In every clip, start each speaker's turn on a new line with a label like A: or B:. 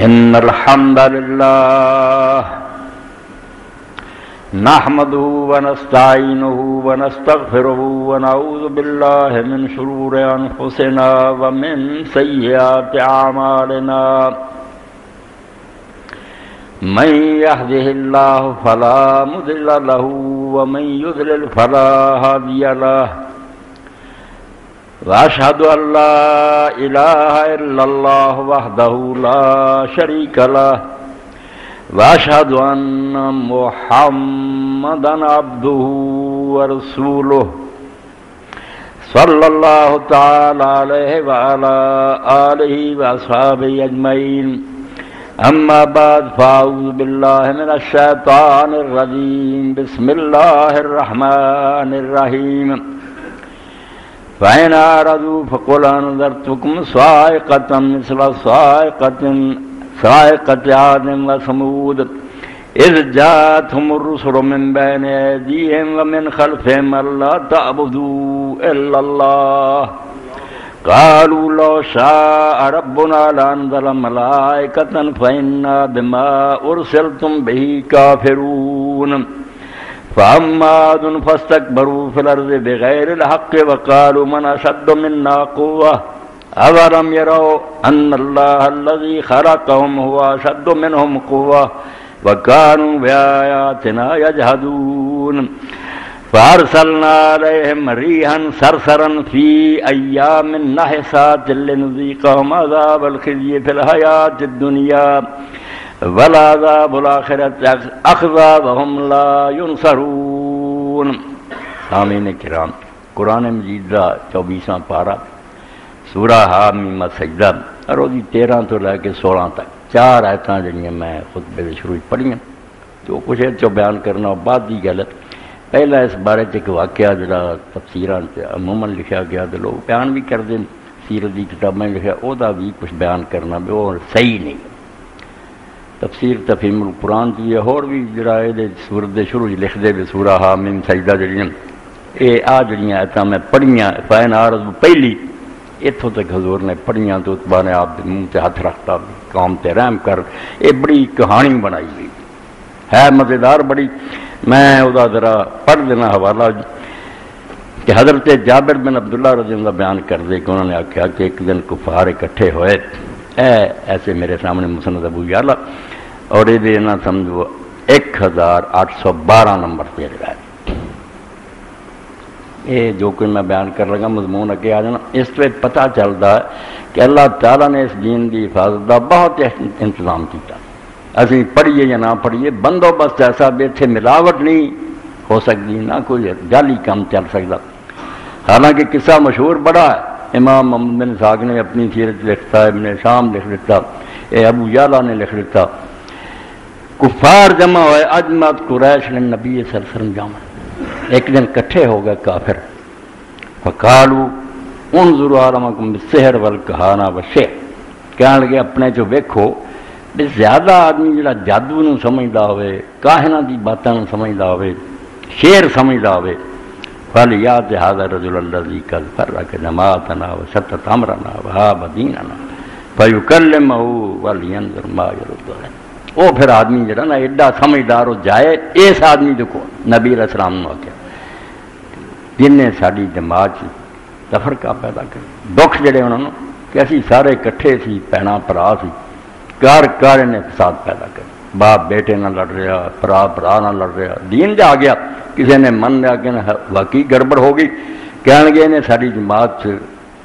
A: إن الحمد لله نحمده ونستعينه ونستغفره ونعوذ بالله من شرور أنفسنا ومن سيئات أعمالنا من يهده الله فلا مضل له ومن يضلل فلا هادي له وأشهد أن لا إله إلا الله وحده لا شريك له وأشهد أن محمدا عبده ورسوله صلى الله تعالى عليه وعلى آله وأصحابه أجمعين أما بعد فأعوذ بالله من الشيطان الرجيم بسم الله الرحمن الرحيم فإن أعرضوا فقل أنذرتكم صاعقة مثل صاعقة عاد وثمود إذ جاءتهم الرسل من بين أيديهم ومن خلفهم ألا تعبدوا إلا الله قالوا لو شاء ربنا لأنزل ملائكة فإنا بما أرسلتم به كافرون فأما عاد فاستكبروا في الأرض بغير الحق وقالوا من أشد منا قوة أولم يروا أن الله الذي خلقهم هو أشد منهم قوة وكانوا بآياتنا يجحدون فأرسلنا عليهم ريحا صرصرا في أيام نحسات لنذيقهم عذاب الخزي في الحياة الدنيا والعذاب الآخرة أخزى وهم لا ينصرون. سامعین کرام، قرآن مجید کا 24واں پارہ سورہ حامیم سجدہ اور وہ 13 تو لے کے 16 تک 4 آیتاں جڑیاں میں خطبے دے شروع پڑھیاں جو کچھ جو بیان کرنا بعد دی گل. پہلا اس بارے ایک واقعہ جڑا تفسیراں عموماً لکھا گیا تو لوگ بیان بھی کر دیں، سیرت دی کتابیں لکھا وہ بھی کچھ بیان کرنا بھی وہ صحیح نہیں. تفسیر تفہیم القرآن کی اور بھی جڑا یہ سورت دے شروع لکھ دے سورہ حامیم سجدہ جڑیاں یہ جڑیاں آیتاں میں پڑھیاں فائن عارض پہلی اتوں تک حضور نے پڑھیاں تو اتبا نے آپ منہ تے ہاتھ رکھتا قوم تے رحم کر. یہ بڑی کہانی بنائی ہوئی ہے مزیدار بڑی. میں وہ ذرا پڑھ دینا حوالہ کہ حضرت جابر بن عبداللہ رضی اللہ بیان کر دے کہ انہوں نے آخیا کہ ایک دن کفار اکٹھے ہوئے ایسے میرے سامنے مسند ابو یعلا اور یہ نہ سمجھو 1812 نمبر پہ ہے. یہ جو کہ میں بیان کر لگا مضمون اگے آ جانا. اس پہ پتہ چلتا ہے کہ اللہ تعالیٰ نے اس دین کی حفاظت کا بہت انتظام کیا. اسی پڑھیے یا نہ پڑھیے بندوبست ایسا بھی اتنے ملاوٹ نہیں ہو سکتی، نہ کوئی جعلی کام چل سکتا. حالانکہ قصہ مشہور بڑا ہے، امام محمد بن اسحاق نے اپنی سیرت لکھتا ہے، ابن شام لکھ دیتا، ابو یعلا نے لکھ دیتا. کفار جمع ہوئے اجمعت قریش للنبی صلی اللہ علیہ وسلم جمع. ایک دن کٹھے ہو گئے کافر. فقالوا انظروا عالمکم بالسحر والکہانہ والشعر. کہنے لگے اپنے جو ویکھو بھی زیادہ آدمی جڑا جادو نو سمجھدا ہوئے، کاہناں دی باتاں نو سمجھدا ہوئے، شعر سمجھدا ہوئے فَلْيَأْتِ هَذَا الرَّجُلُ الَّذِي قَدْ فَرَّقَ جَمَاعَتَنَا وَشَتَّتَ أَمْرَنَا وَهَابَ دِينَنَا فَيُكَلِّمُهُ وَلْيَنظُرْ مَا يَرُدُّ عَلَيْهِ. وہ پھر آدمی جڑا نا ایڈا سمجھدار ہو جائے، اس آدمی دیکھو نبی علیہ السلام نے آخیا جن نے ساری جماعت تفرقہ پیدا کر دکھ جڑے انہوں نے کہ اسی سارے کٹھے سی، بھیڑاں بھرا سی، کار نے فساد پیدا کر، باپ بیٹے نہ لڑ رہا، برا نہ لڑ رہا، دین جا گیا کسی نے من لیا کہ واقعی گڑبڑ ہو گئی. کہنے لگے نے ساری جماعت سے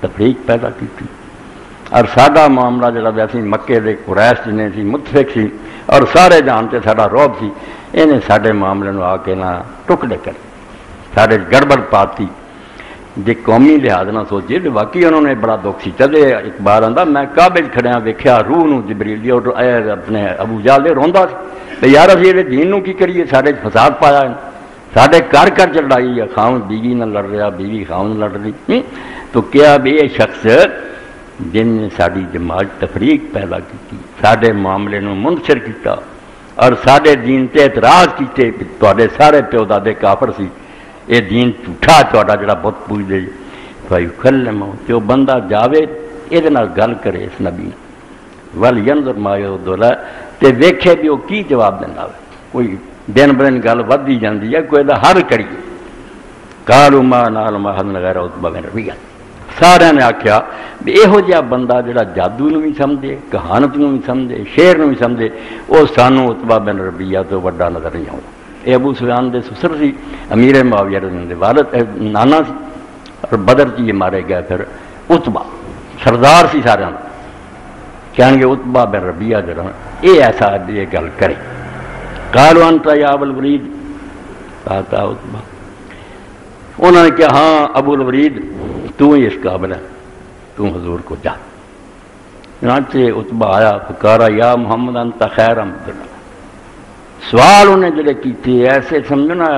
A: تفریق پیدا کی تھی اور ساڈا معاملہ جڑا ویسے مکے دے قریش جنے سی متفق سی اور سارے جانتے ساڈا روب سی، انہیں ساڈے معاملے نو آ کے نہ ٹکڑے کر سارے گڑبڑ پاتی. جی قومی لحاظ نہ سوچیے تو واقعی انہوں نے بڑا دکھ سی. چلے اقبال آتا میں کعبے کھڑیا ویکھیا روح نو جبریل دی اور اپنے ابو جہل دے روندا سی تو یار اسی یہ دین نو کی کریے، سارے فساد پایا ہے، سارے گھر چڑھائی ہے، خاون بیوی نہ لڑ رہا، بیوی خاون لڑ رہی. تو کیا بھی یہ شخص جن نے ساری جماعت تفریق پیدا کی، سارے معاملے نو منتشر کیتا اور سارے دین تے اعتراض کیتے، تواڈے سارے پیو دادے کافر سی، یہ دین جھوٹا تہاڈا جڑا بت پوجدے فیکلمہ تے وہ بندہ جاوے یہ گل کرے اس نبی نے ول ینظر ما یرد له تے ویکھے بھی وہ کی جواب دینا ہے. کوئی دن بدن گل ودی جاندی ہے کوئی دا ہر کڑی. قالوا ما نعلم احدا غیر عتبہ بن ربیعہ. سارے نے آخیا بھی یہو جہا بندہ جڑا جادو نو بھی سمجھے کہانت نو بھی سمجھے شعر نو بھی سمجھے وہ سانو عتبہ بن ربیعہ تو وڈا نظر نہیں آتا. یہ ابو سفیان دے سسر سی امیر معاویہ دے والد نانا سی اور بدر چ یہ مارے گئے. پھر عتبہ سردار سی سارے کہیں گے عتبہ بن ربیعہ جڑا یہ ایسا یہ گل کرے. قالوا انت یا ابو الولید آتا عتبہ. انہوں نے کہا ہاں ابو الولید تو ہی اس قابل ہے تو حضور کو جا. چنانچہ عتبہ آیا فقارا یا محمد انت خیر عبداللہ. سوال انہیں جڑے کیتے ایسے سمجھنا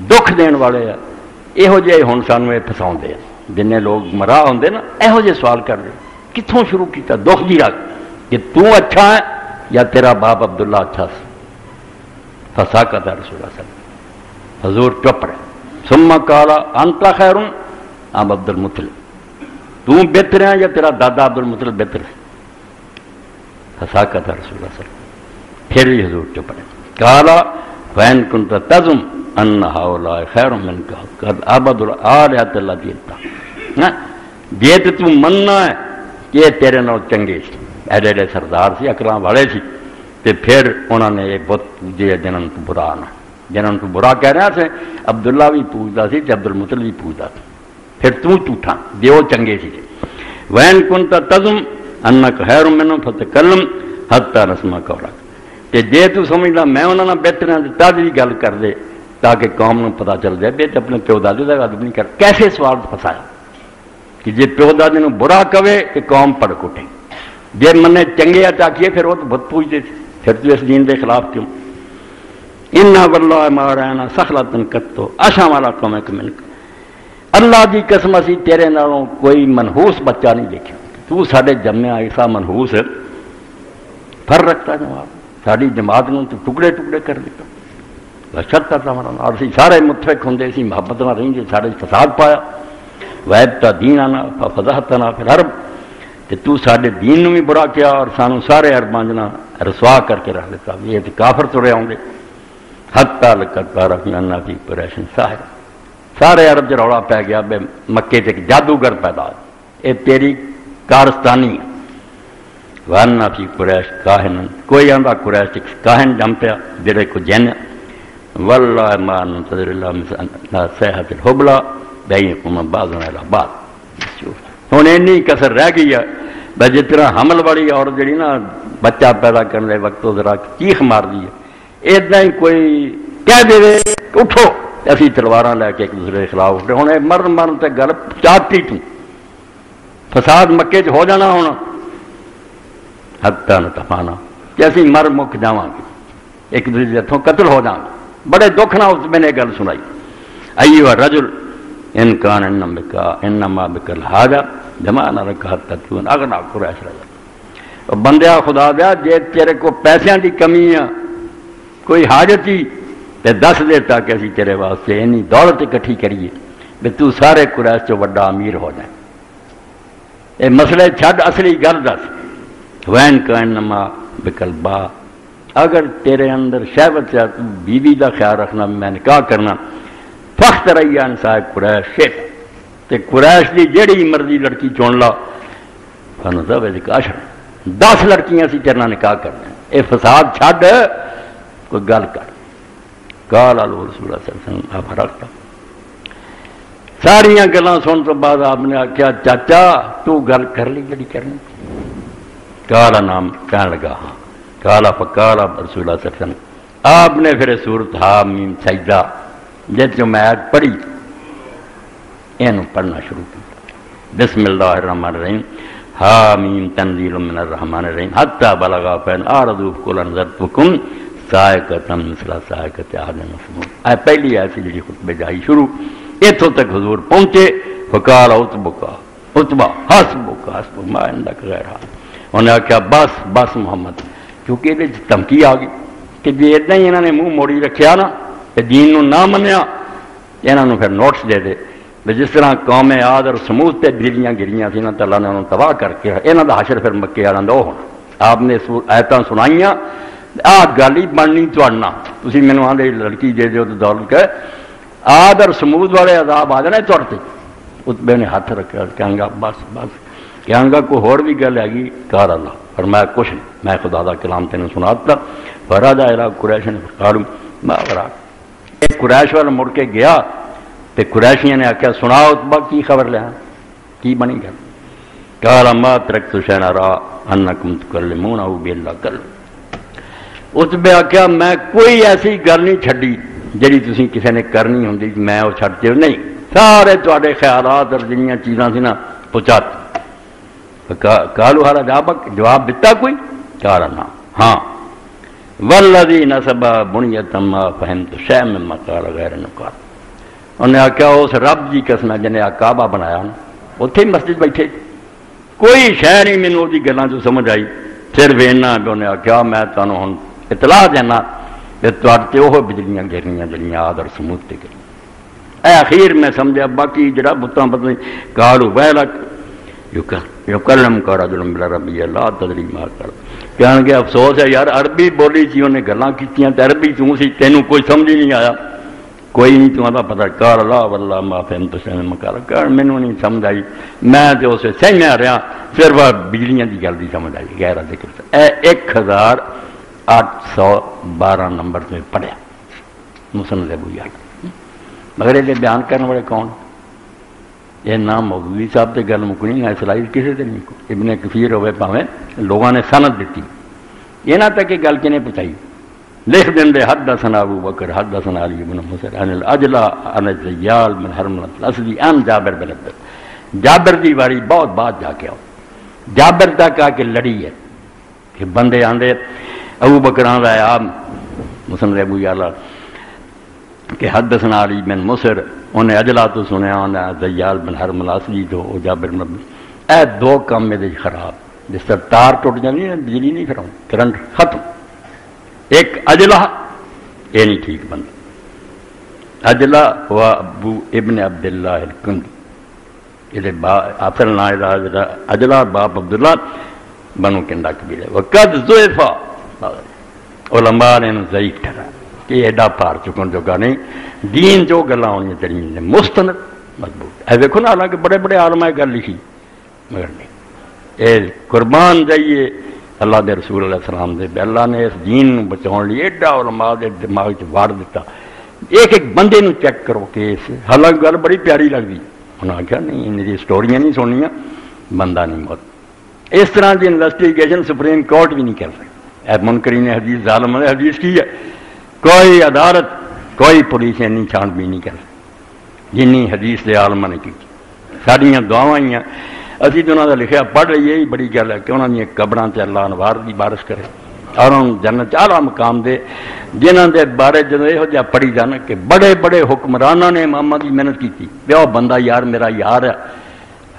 A: دکھ دین والے ہیں. یہو جہے ہوں سانوں یہ پھساؤندے ہیں جن لوگ مرا ہوندے نا یہو جہے سوال کر رہے. کتوں شروع کیتا دکھ دی رکھ کہ تو اچھا ہے یا تیرا باپ عبداللہ اچھا سی. فساکت رسول اللہ صلی اللہ علیہ وسلم. حضور چپ رہے. ثم قال انت خیر ام عبد المطلب. تو بہتر ہے یا تیرا دادا عبد المطلب بہتر ہے. فساکت رسول اللہ صلی اللہ علیہ وسلم. پھر بھی حضور چپ رہے. قال فإن كنت تزعم ان هؤلاء خیر منك قد عبدوا الآلهة التي اتبعوا. جے تو مننا ہے کہ تیرے نال چنگے سی ایڈے سردار سی اکلاں والے سی تے پھر انہوں نے یہ بت پوجے جنہوں تو برا نہ جنہوں تو برا کہہ رہا سے عبداللہ بھی پوجتا سی تے عبد المطلب بھی پوجتا سی. پھر تو جھوٹا جے وہ چنگے سی. وین کنت تزم انک خیر منہم فتکلم حتی نسمع قولک. تے جے تو سمجھدا میں انہوں نے بہتر ہاں تد بھی گل کر دے تاکہ قوم نو پتہ چل جائے بھی اپنے پیو دادے کا ادب نہیں کر. کیسے سوال پھسایا کہ جے پیو دادے نو برا کہے کہ قوم پڑک اٹھے. جے منے چنگے چاکیے پھر وہ تو بت پوجتے تھے. پھر تو اس دین دے خلاف کیوں. انا واللہ ما رأینا سخلۃ قط اشا والا قوم من. اللہ دی قسم اسی تیرے نالوں کوئی منحوس بچہ نہیں دیکھا. تو ساڈے جمیا ایسا منحوس پھر رکھتا جواب ساری جماعت نو تو ٹکڑے ٹکڑے کر دیتا. شرط اور سارے متفق ہوں سی محبت نہ رہیں سارے فساد پایا. ویبتا دین آنا فضحتنا پھر عرب کہ تو سارے دین نو بھی برا کیا اور سانو سارے عرباں جنا رسوا کر کے رکھ دیتا. یہ تو کافر ترے آؤں گے. حتی لقد تعرفنا ان فی قریش ساحر. سارے عرب چ رولا پی گیا بے مکے تے ایک جادوگر پیدا ہے. یہ تیری کارستانی ہے. وَأَنَّ فِي قُرَيْشٍ كَاهِنًا. کوئی آندا قریش کاہن جم پیا جڑے کو جن. واللہ ما ننتظر الا مثل صیحۃ الحبلى بینکم بعضنا الی بعض. ہن اینی کسر رہ گئی ہے بس جتنا حمل والی عورت جڑی نا بچہ پیدا کرنے وقت ذرا چیخ مار دی ہے ادنا ہی کوئی کہہ دے اٹھو اسی تلواراں لے کے ایک دوسرے کے خلاف اٹھے. ہن مرن مرن تے گل چاٹی تو فساد مکے چ ہو جانا. ہونا حتی نتفانا کہ اسی مر مک جاواں گے ایک دوسرے کے ہتھوں قتل ہو جاؤں گے. بڑے دکھ نہ اس میں نے گل سنائی. ایوہ الرجل ان کان انما بکا الحاجہ جمع نہ رکھا تکون اغنا قریش رجل. بندیا خدا دیا جے تیرے کو پیسیاں دی کمی ہے کوئی حاجت ہی تے دس دے تاکہ اسی تیرے واسطے اینی دولت اکٹھی کریے بھی تو سارے قریش چو بڑا امیر ہو جائیں. اے مسئلے چھڈ اصلی گل دس. وین کا انما بکل با اگر تیرے اندر شہوت ہے تو بیوی دا خیال رکھنا میں نکاح کرنا. فخت رہی انسا قریش شیف تے قریش دی جیڑی مرضی لڑکی چون لا فنظر ذکاشر 10 لڑکیاں سی تیرنا نکاح کرنا. اے فساد چھڈ کوئی گل کر. قال رسول اللہ صلی اللہ علیہ وسلم آپ رکھتا. ساریاں گلاں سن تو بعد آپ نے آخیا چاچا تو گل کر لی جڑی کرنی. کالا نام کہنے لگا ہاں. کالا فکالا رسول اللہ صلی اللہ علیہ وسلم. آپ نے پھر سورت حامیم سجدہ جس جو میں آیت پڑھی اینو پڑھنا شروع کیا. بسم اللہ الرحمن الرحیم حامیم تنزیل من الرحمن الرحیم حتی بلغا فین آردو کل انذرتکم سائقتا مثل سائقت احد مسموع. پہلی آیت جڑی خطبہ جائی شروع اتھوں تک حضور پہنچے. فقال عتبہ عتبہ حسبک حسبک ما عندک غیرہا. انہوں نے کہا بس بس محمد کیونکہ یہ دھمکی آ گئی کہ جی اتنا ہی انہوں نے منہ موڑی رکھیا نا دین نو نہ منیا انہوں نے پھر نوٹس دے دے جس طرح قوم عاد اور سمود تے بجلیاں گریاں سی نا، اللہ نے انہوں تباہ کر کے یہاں دا حشر پھر مکے والوں دا ہونا۔ آپ نے آیتاں سنائیاں، آ گل ہی بننی چڑنا، تھی مینوں آدھے لڑکی دے دیو تو دول کے عاد اور سمود والے عذاب آ جانے چڑتے۔ اتبے نے ہاتھ رکھا، کہیں گا بس بس، کہیں گا کوئی ہور بھی گل ہے کار اللہ، پر میں کچھ نہیں، میں خدا دا کلام تینوں سنا دیتا۔ فرجع الی قریش فقالوا ما وراک، ایک قریش والا مڑ کے گیا تے قریشیاں نے آخیا سنا اتبا کی خبر لیا، کی بنی گل؟ قال ما ترکت شیئا ارى انکم تکلمونہ باللہ کلم، اتبے آخیا میں کوئی ایسی گل نہیں چھڈی جڑی تسی کسی نے کرنی ہوندی میں وہ چھڈتے ہو نہیں، سارے تواڈے خیالات اور جنیاں چیزاں سی نا پہنچات۔ قالوا هل اجابک، جواب دیتا کوئی؟ قال نہ، ہاں والذی نصب بنیۃ ما فہمت شیئا مما قال غیر نقال، انہیں آخیا اس رب کی قسم ہے جنہیں کعبہ بنایا نا، اتنے مسجد بیٹھے کوئی شہ نہیں مینوں وہ گلوں چ سمجھ آئی، صرف اینا کہ انہیں آخیا میں تمہیں ہوں اطلاع دینا کہ تے وہ بجلیاں گرنیاں جڑیاں عاد اور سمود تے گریں۔ اے اخیر میں سمجھا باقی جڑا بتاں پتہ نہیں قالوا ویلک یکلم کا رجل بالعربی لا تدری ما قال، کہنے کہ افسوس ہے یار عربی بولی سی انہیں گلاں کیتیاں تے عربی تو سی تینوں کوئی سمجھ ہی نہیں آیا، کوئی نہیں تمہارا پتہ قال لا واللہ ما فهمت شیئا مما قال، کہ مینوں نہیں سمجھ آئی، میں تے اسے سہمیا رہا، صرف بجلیاں دی گل دی سمجھ آئی غیر ذکر سے۔ اے 1812 نمبر سے پڑھیا مسند ابو یعلا، مگر یہ بیان کرنے والے کون؟ یہ نام مودودی صاحب تے گل مکنی ہے، سلائی کسی سے نہیں، ابن کثیر ہوئے پاویں لوگوں نے سند دیتی، یہ نہ تک کہ گل کنے پہنچائی، لکھ دیں دے حدثنا ابو بکر حدثنا علی بن مسر عن الاجلا عن الزیال من حرملہ الاسدی عن جابر بن عبد، جابر دی باری بہت بات جا کے آؤ، جابر تک آ کے لڑی ہے کہ بندے آندے ابو بکر آن رہا ہے آپ مسند ابو یعلا کہ حدثنا علی بن مسر، انہیں اجلا تو سنیا، انہیں زیال بن حرملہ الاسدی تو جابر بن عبد، اے دو کام میں دے خراب، جس طرح تار ٹوٹ جانی ہے بجلی نہیں پھر کرنٹ ختم، ایک اجلا یہ نہیں ٹھیک بندہ، اجلا ہوا ابو ابن عبداللہ الکندی، یہ اصل نام اجلا باپ عبداللہ بنو کنڈا قبیلہ، وقد ضعفا علماء نے ضعیف ٹھہرا کہ ایڈا پار چکن جوگا نہیں، دین جو گلاں ہونی چاہیے مستند مضبوط، اے دیکھو نا حالانکہ بڑے بڑے عالماء گل لکھی مگر نہیں، اے قربان جائیے اللہ دے رسول علیہ السلام دے، اللہ نے اس دین بچاؤ لیے ایڈا علماء دے دماغ چ واڑ دیتا، ایک ایک بندے نو چیک کرو کیس، حالانکہ گل بڑی پیاری لگتی، انہوں نے آخیا نہیں ان کی سٹوریاں نہیں سننیاں، بندہ نہیں موت، اس طرح کی انویسٹیگیشن سپریم کورٹ بھی نہیں کر سکتی، اے منکرین حدیث ظالم حدیث کی ہے، کوئی عدالت کوئی پولیس نہیں چھان بھی نہیں کر سکتی جنی حدیث دے عالماں نے کی، ساڈیاں دعاواں ہی ہیں، اسی تو انہوں نے لکھیا پڑھ رہی یہی بڑی گل ہے کہ انہوں نے قبراں تے اللہ انوار دی بارش کرے اور انہوں جنت اعلیٰ مقام دے، جنہاں دے بارے جدوں یہو جہا پڑھی جانا کہ بڑے بڑے حکمرانوں نے اماماں دی محنت کی، وہ بندہ یار میرا یار ہے،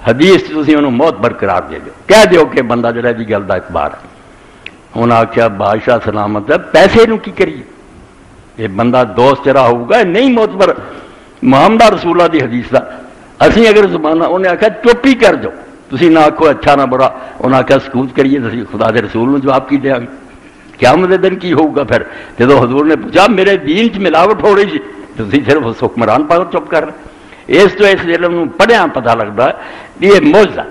A: حدیث تسی انہوں موت برقرار دے دیو، کہہ دیو کہ بندہ جڑا دی گل دا اعتبار ہے، انہوں نے آخیا بادشاہ سلامت ہے پیسے نو کی کریے، یہ بندہ دوست تیرا ہوگا نہیں موت پر محمد رسول اللہ دی حدیث دا، اسی اگر زبانہ انہیں آخیا چپ ہی کر جاؤ، تسی نہ آکھو اچھا نہ برا، انہوں نے آخیا سکوت کریے، خدا دے رسول نے جواب کی دیا، قیامت دن کی ہوگا پھر جب حضور نے پوچھا میرے دین چ ملاوٹ ہو رہی سی، تسی صرف حکمران پاک چپ کر رہے، اس تو اس علم پڑھیا پتہ لگتا ہے یہ معجزہ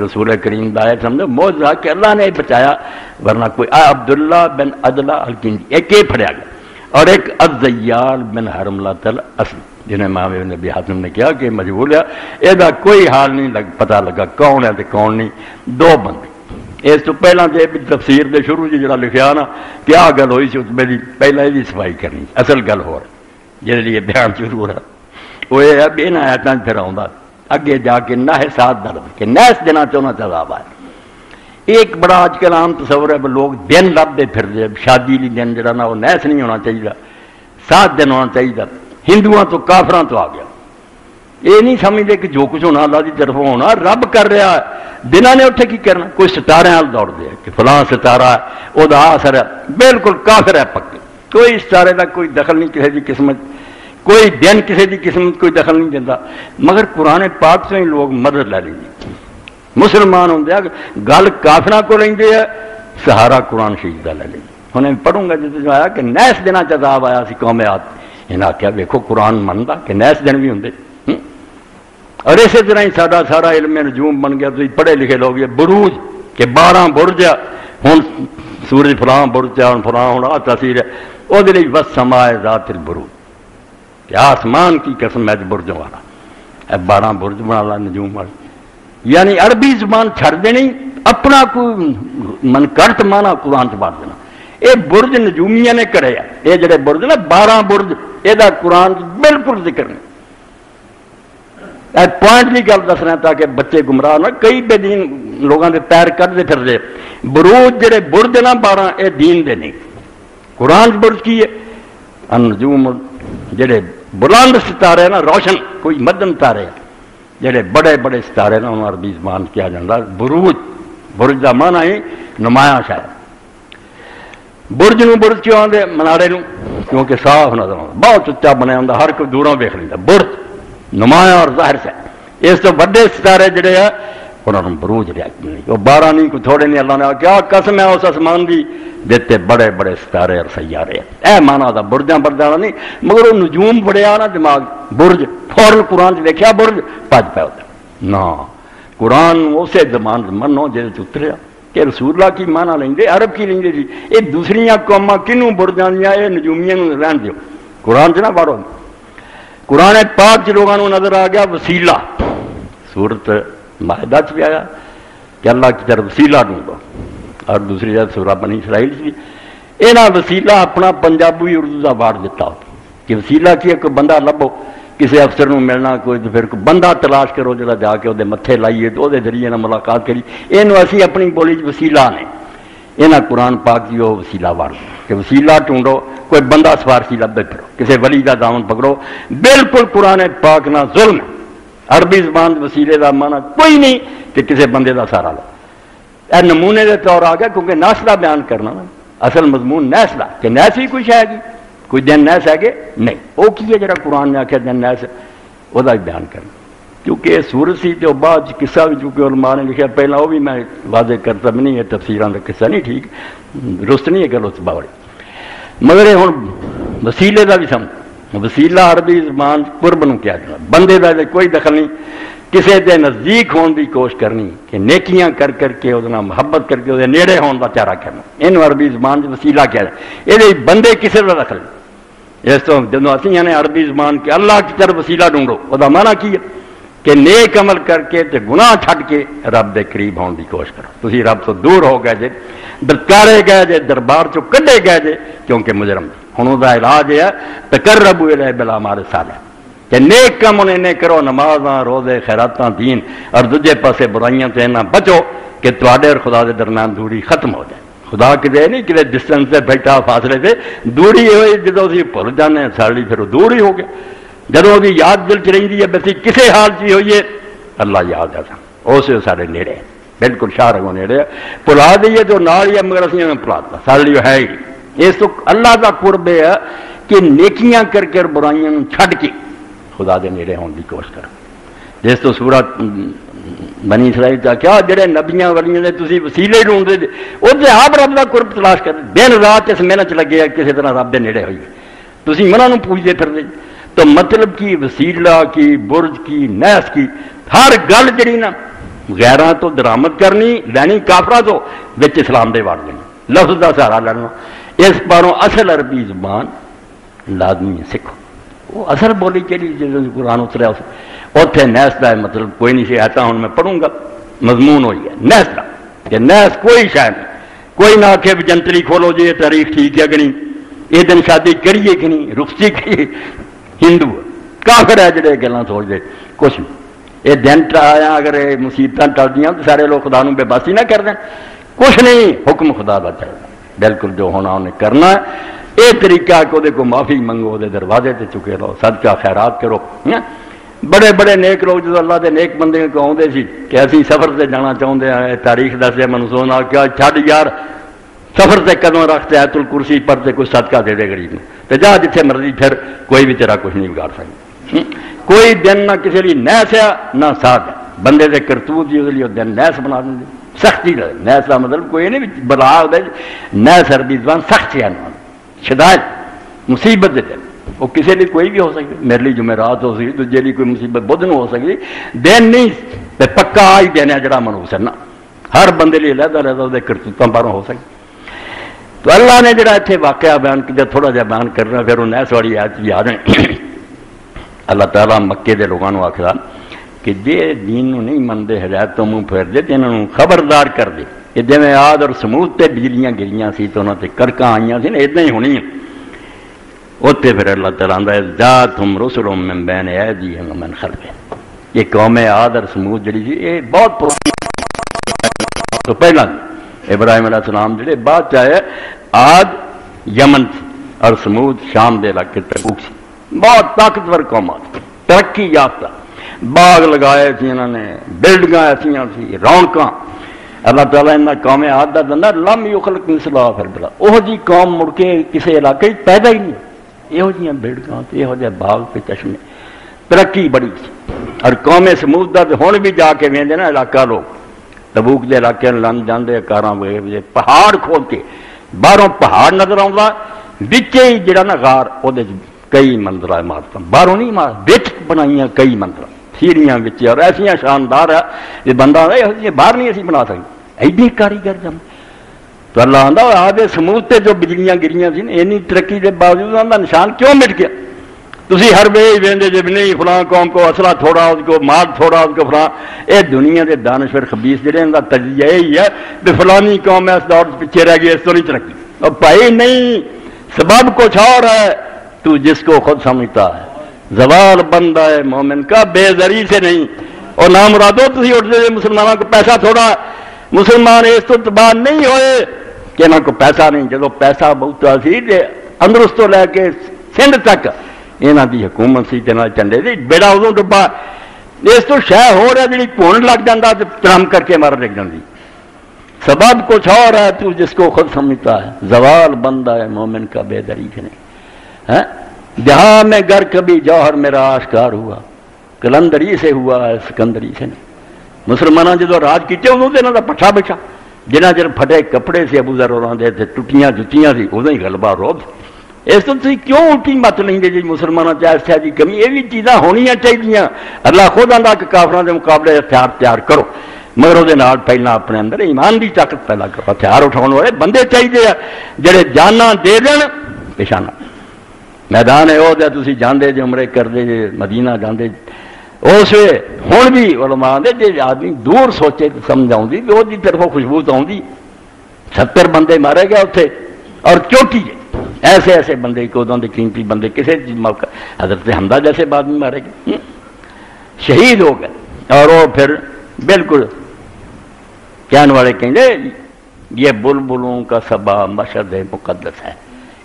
A: رسول کریم دا ہے، سمجھو معجزہ کہ اللہ نے بچایا، ورنہ کوئی عبداللہ بن اجلا الکندی ایک یہ پڑھیا گیا، اور ایک الزیال بن حرملہ الاسدی جنہیں امام ابن ابی حاتم نے کہا کہ مجبور ہے، یہ کوئی حال نہیں پتہ لگا کون ہے تو کون نہیں، دو بندے، اس تو پہلا تو تفسیر دے شروع جڑا لکھیا نا کیا گل ہوئی سی اتبے دی، پہلا یہ صفائی کرنی، اصل گل ہو رہی جہے لیے بیان شروع ہو رہا وہ یہ ہے بھی انہیں آیتاں پھر آؤں اگے جا کے نہ ساتھ درد کہ نیس دینا چاہنا عذاب آئے، ایک بڑا آج کل عام تصور ہے لوگ دن لبتے پھر دے، شادی لی دن جڑا نا وہ نیس نہیں ہونا چاہیے، 7 دن ہونا چاہیے، ہندوؤں تو کافراں تو آ گیا، یہ نہیں سمجھتے کہ جو کچھ ہونا اللہ کی طرف ہونا رب کر رہا ہے، دنوں نے اتنے کی کرنا، کوئی ستارے نال دوڑ دے کہ فلاں ستارہ ہے وہ اثر ہے، بالکل کافر ہے پکے، کوئی ستارے کا کوئی دخل نہیں کسی کی قسمت، کوئی دن کسی کی قسمت کوئی دخل نہیں دیتا، مگر قرآن پاک سے ہی لوگ مدد لے لیں گے۔ مسلمان ہوں گل کافراں کو لیں گے، سہارا قرآن شریف کا لے لیں گے۔ انہیں پڑھوں گا جس آیا کہ نیس دن عذاب آیا سی قوم عاد، انہیں آخیا ویکھو قرآن منتا کہ نیس دن بھی ہوں۔ اور اسی طرح ہی سارا علم نجوم بن گیا، تھی پڑھے لکھے لوگ یہ بروج کہ 12 برج ہوں سورج فلاں برج ہوں فلاں ہوں آ تاثیر ہے وہ بس سمائے ذات البروج کہ آسمان کی قسم ہے برجوں والا 12 برج بنا لا نجوم والا، یعنی عربی زبان چھڑ دینی اپنا کوئی منکرت مانا قرآن چ بڑھ دینا۔ یہ برج نجومیہ نے کرے یہ جڑے برج نا 12 برج یہ قرآن بالکل ذکر نہیں۔ پوائنٹ کی گل دس رہا تاکہ بچے گمراہ نہ، کئی بے دین لوگوں کے پیر کٹتے پھر دے بروج جڑے برج نا 12 یہ دین دے نہیں۔ قرآن برج کی ہے النجوم جڑے بلند ستارے نا روشن کوئی مدن تارے جڑے بڑے بڑے ستارے نا انہوں عربی زبان کیا جاتا بروج۔ برج کا مانا ہی نمایاں شاید۔ برج نو برج کیوں آتے منارے نو کیونکہ صاف نظر آتا، بہت اچا بنیا ہوتا، ہر کوئی دوروں ویکھ لینا برج نمایاں اور ظاہر سے۔ اس تو بڑے ستارے جڑے ہیں انہوں نے بروج لیا وہ 12 نہیں کوئی تھوڑے نہیں، اللہ نے کیا قسم ہے اس آسمان دی دیتے بڑے بڑے ستارے اور سیارے اے مانا تھا برجاں بردانا نہیں، مگر وہ نجوم بڑیا نا دماغ برج فوراً قرآن دیکھا برج پج پہ ہوتا نا۔ قرآن اسے زمان منو جہد اتریا کہ رسول اللہ کی مانا لیں گے عرب کی لیں گے جی یہ دوسری قوما کنوں برجاں دیا یہ نجومیاں رہن دیو قرآن چ نہ پڑھو۔ قرآن پاک لوگوں کو نظر آ گیا وسیلہ، سورت مائدہ چ بھی آیا کہ اللہ کی طرف وسیلہ ڈھونڈو، اور دوسری جگہ سورہ بنی اسرائیل سی یہاں وسیلہ اپنا پنجابی اردو کا وارڈ دیتا ہو کہ وسیلہ کی ہے کوئی بندہ لبو کسی افسر نو ملنا کوئی تو پھر کوئی بندہ تلاش کرو جا جا کے وہ متھے لائیے تو وہ ذریعے ملاقات کری، یہ اسی اپنی بولی وسیلہ نے یہاں قرآن پاک کی وہ وسیلہ وارڈ کہ وسیلہ ٹونڈو کوئی بندہ سفارشی لبے پھرو کسی ولی کا دامن پکڑو، بالکل قرآن پاک نہ ظلم ہے۔ عربی زبان وسیلے کا مانا کوئی نہیں کہ کسی بندے کا سہارا لو، اے نمونے کے طور آ گیا کیونکہ نیسلا بیان کرنا نا اصل مضمون نیسلا کہ نیس بھی کچھ ہے گی کوئی دن نیس ہے کہ نہیں، وہ کی ہے جڑا قرآن نے آخیا دن نیس وہ بیان کرنا، کیونکہ یہ سورت سی تو بعد قصہ بھی چونکہ علماء نے لکھا پہلا وہ بھی میں واضح کرتا بھی نہیں ہے تفسیراں کا قصہ نہیں ٹھیک درست نہیں ہے کہ اس باوڑی، مگر یہ ہوں وسیلے کا بھی سمجھ وسیلہ عربی زبان قرب نو کیا جانا بندے کا کوئی دخل نہیں، کسی کے نزدیک ہونے کی کوشش کرنی کہ نیکیاں کر کے وہ محبت کر کے وہ نیڑے ہونے کا چارہ کرنا، یہ عربی زبان وسیلہ کیا جائے یہ بندے کسی کا دخل نہیں۔ اس تو جب اسی نے عربی زبان کہ اللہ کی طرف وسیلہ ڈھونڈو وہ مانا کی ہے کہ نیک عمل کر کے تے گناہ چھڈ کے رب دے قریب ہونے کی کوشش کرو، تسی رب تو دور ہو گئے جے دتکارے گئے جے دربار چو کڈے گئے جے کیونکہ مجرم ہن وہ علاج ہے تقربوا الیہ بالاعمال الصالحہ کہ نیک کام انہیں کرو نمازاں روزے خیراتاں دین اور دوجے پاسے برائیاں سے نہ بچو کہ تواڈے اور خدا دے درمیان دوری ختم ہو جائے۔ خدا کدے نہیں کہ ڈسٹینس سے بیٹھا فاصلے سے دوری ہوئی جدو اسی بھول جانے ساڑی پھر دور ہی ہو گیا، جدو بھی یاد دل چ رہی ہے بس کسی حال چ ہوئی ہے اللہ یاد ہے اسے سارے نیڑے بالکل شاہ رگوں نیڑے بھلا دئیے تو نال ہی مگر اسی بھلا دیا سارے لیے ہے ہی اس تو اللہ کا قرب ہے کہ نیکیاں کر کے برائیاں چھڈ کے خدا دے نیڑے ہونے کی کوشش کرو۔ جس تو سورت بنی اسرائیل کا کیا جڑے نبیاں ولیاں نے تسی وسیلے ڈھونڈتے تھے وہ آپ رب کا قرب تلاش کر دن رات اس محنت لگے کسی طرح رب دے نیڑے ہوئی تسی منہ نو پوجتے پھر تو مطلب کی وسیلہ کی برج کی نیس کی ہر گل جڑی نا غیراں تو درآمد کرنی لینی کافراں تو وچ اسلام دے وڑ دینی لفظ کا سہارا لینا، اس پاروں اصل عربی زبان لازمی سکھو وہ اثر بولی چلی جب قرآن اتریا اتنے نیس کا مطلب کوئی نہیں سی آتا ہوں میں پڑھوں گا مضمون ہوئی ہے نیس کا کہ نیس کوئی شاید نہیں، کوئی نہ آخے بھی جنتری کھولو جی یہ تاریخ ٹھیک ہے کہ نہیں یہ دن شادی کریے کہ نہیں رخصتی کریے ہندو کافر ہے جڑے گلاں سوچ دے کچھ نہیں یہ دن آیا اگر یہ مصیبت ٹلدیاں تو سارے لوگ خدا نو بے باسی نہ کر دیں کچھ نہیں حکم خدا کا چلتا بالکل جو ہونا انہیں کرنا ہے یہ طریقہ کہ کو معافی منگو وہ دروازے تے چکے رہو صدقہ خیرات کرو۔ بڑے بڑے نیک لوگ جو اللہ دے نیک بندے کو آتے سی کہ اسی سفر سے جانا چاہتے ہیں تاریخ دسے منسون آ کیا چھڈ یار سفر سے قدم رکھتے آیت الکرسی پڑھتے کوئی صدقہ دے دے غریب نے تو جا جتنے مرضی پھر کوئی بھی تیرا کچھ نہیں بگاڑ سکتا. کوئی دن نہ کسی لیے نیس ہے نہ ساتھ ہے. بندے کے کرتوت جی لیے دن نیس بنا دیں سختی رہے. نیس کا مطلب کوئی نہیں بلا ہوتا نیس عربی زبان سخت ہے شدائد مصیبت دن وہ کسی لیے کوئی بھی ہو سکتی. میرے لیے جمعرات ہو سکتی دوجے لیے کوئی مصیبت بدھ نہیں ہو سکتی. دن نہیں پکا آ ہی دینا جڑا منوس ہے نا ہر بندے لیے علیحدہ علیحدہ وہ کرتوتوں پاروں ہو سکتی. تو اللہ نے جڑا اتنے واقعہ بیان کیا تھوڑا جہا بیان کرنا پھر وہ نیس والی آیت بھی آ رہے. اللہ تعالیٰ مکے کے لوگوں کو آخر کہ جی دین نہیں منتے ہدایت تو منہ پھیر دے تو انہوں خبردار کر دے کہ جی میں آد اور سمود تے بجلیاں گریاں سی تو انہوں تے کرکاں آئیاں سی نا اتنا ہی ہونی ہیں. اتنے پھر اللہ تعالیٰ آتا ہے ذاتہم رسلہم من بین ایدیہم ومن خلفہم. یہ قوم آد اور سمود جڑی سی یہ بہت پرانی تو پہلا ابراہیم علیہ السلام جڑے بعد چاہے آد یمن تھی اور سمود شام دے علاقے تبوک سی. بہت طاقتور قومات ترقی یافتہ باغ لگائے تھے انہوں نے بلڈنگاں ایسیاں سی رونقاں. اللہ تعالیٰ انہاں قوم عاد دا دندا لم یخلق مثلہا فی البلاد. وہ جی قوم مڑ کے کسی علاقے پیدا ہی نہیں. یہو جیاں بلڈنگاں یہو جہے باغ پہ چشمے ترقی بڑی تھی. اور قوم سمود دا ہن بھی جا کے ویندے نا علاقہ لوگ تبوک دے علاقے لن جاندے کاراں وے پہاڑ کھول کے باہروں پہاڑ نظر آਉਂدا وچے ہی جڑا نا غار او دے کئی منظر عمارتیں باہروں نہیں مار بچ بنائیاں کئی منظر سیڑھیاں بچ اور ایسا شاندار ہے یہ بندہ باہر نہیں اسی بنا سکتے ایڈی کاریگر جم. تو اللہ آتا آدھے سمود تے جو بجلیاں گریاں سی اینی ترقی کے باوجود آدھا نشان کیوں مٹ گیا. تسی ہر وے ویندے جب نہیں فلاں قوم کو اسلحہ تھوڑا اس کو مال تھوڑا اس کو فلاں. اے دنیا کے دانشور خبیث جڑے ان کا تجزیہ یہی ہے کہ فلانی قوم اس دور پیچھے رہ گئی اس تو نہیں ترقی. اور بھائی نہیں سبب کچھ اور ہے تو جس کو خود سمجھتا ہے. زوال بندہ ہے مومن کا بے زری سے نہیں. اور نہ مرادو تھی اٹھتے مسلمانوں کو پیسہ تھوڑا مسلمان اس تو تباہ نہیں ہوئے کہ انہوں کو پیسہ نہیں. جب پیسہ بہت سی اندرست تو لے کے سندھ تک یہاں کی حکومت سی چنڈے سی بیڑا ادو ڈبا اس تو شہ ہو رہا جی کون لگ جاتا تو ترم کر کے مار لگ جاتی. سبب کچھ اور ہے تو جس کو خود سمجھتا ہے. زوال بندہ ہے مومن کا بے دری سے نہیں. جہاں میں گر کبھی جوہر میرا آشکار ہوا کلندری سے ہوا ہے سکندری سے نہیں. مسلمانوں جدو راج کیتے ادو تو یہاں کا پٹھا بچا جنہ چر پھٹے کپڑے سے ابو ذر ہوراں دے تے ٹٹیاں جتیاں سی ادو ہی غلبہ روب. اس تو تھی کیوں الٹی مت لیں جی مسلمانوں چاہے کی کمی یہ بھی چیزاں ہونیاں چاہیے. اللہ خود آتا کہ کافروں کے مقابلے ہتھیار تیار کرو مگر وہ پہلا اپنے اندر ایمان کی طاقت پیدا کرو. ہتھیار اٹھاؤ والے بندے چاہیے جڑے جانا دے دین پیشانہ میدان ہے وہ تھی جانے جی عمرے کرتے جی مدینہ جانے اس ہوں بھی علماء دے جی آدمی دور سوچے تو سمجھ آؤں وہ طرفوں خوشبو تو آؤں 70 بندے مارے گئے اتنے اور چوٹی ایسے ایسے بندے کو ادوں کے قیمتی بندے کسی موقع حضرت حمزہ جیسے آدمی مارے گئے شہید ہو گئے. اور وہ پھر بالکل کہنے والے کہیں گے یہ بلبلوں کا صبا مشہد مقدس ہے.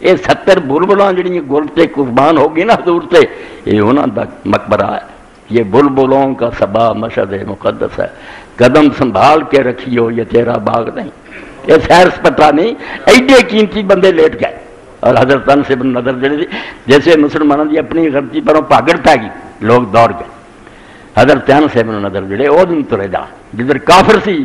A: یہ 70 بلبلاں جڑی گل تے قربان ہوگی نا حضور تے یہ انہاں دا مقبرہ ہے. یہ بلبلوں کا صبا مشہد مقدس ہے قدم سنبھال کے رکھیو یہ تیرا باغ نہیں. یہ سیر سپٹا نہیں ایڈے قیمتی بندے لیٹ گئے. اور حضرت انس بن نضر جڑے جیسے مسلمانوں کی اپنی غلطی پروں پاگڑ پی گئی لوگ دوڑ گئے. حضرت انس بن نضر جڑے وہ دن ترے جا جدھر کافر سی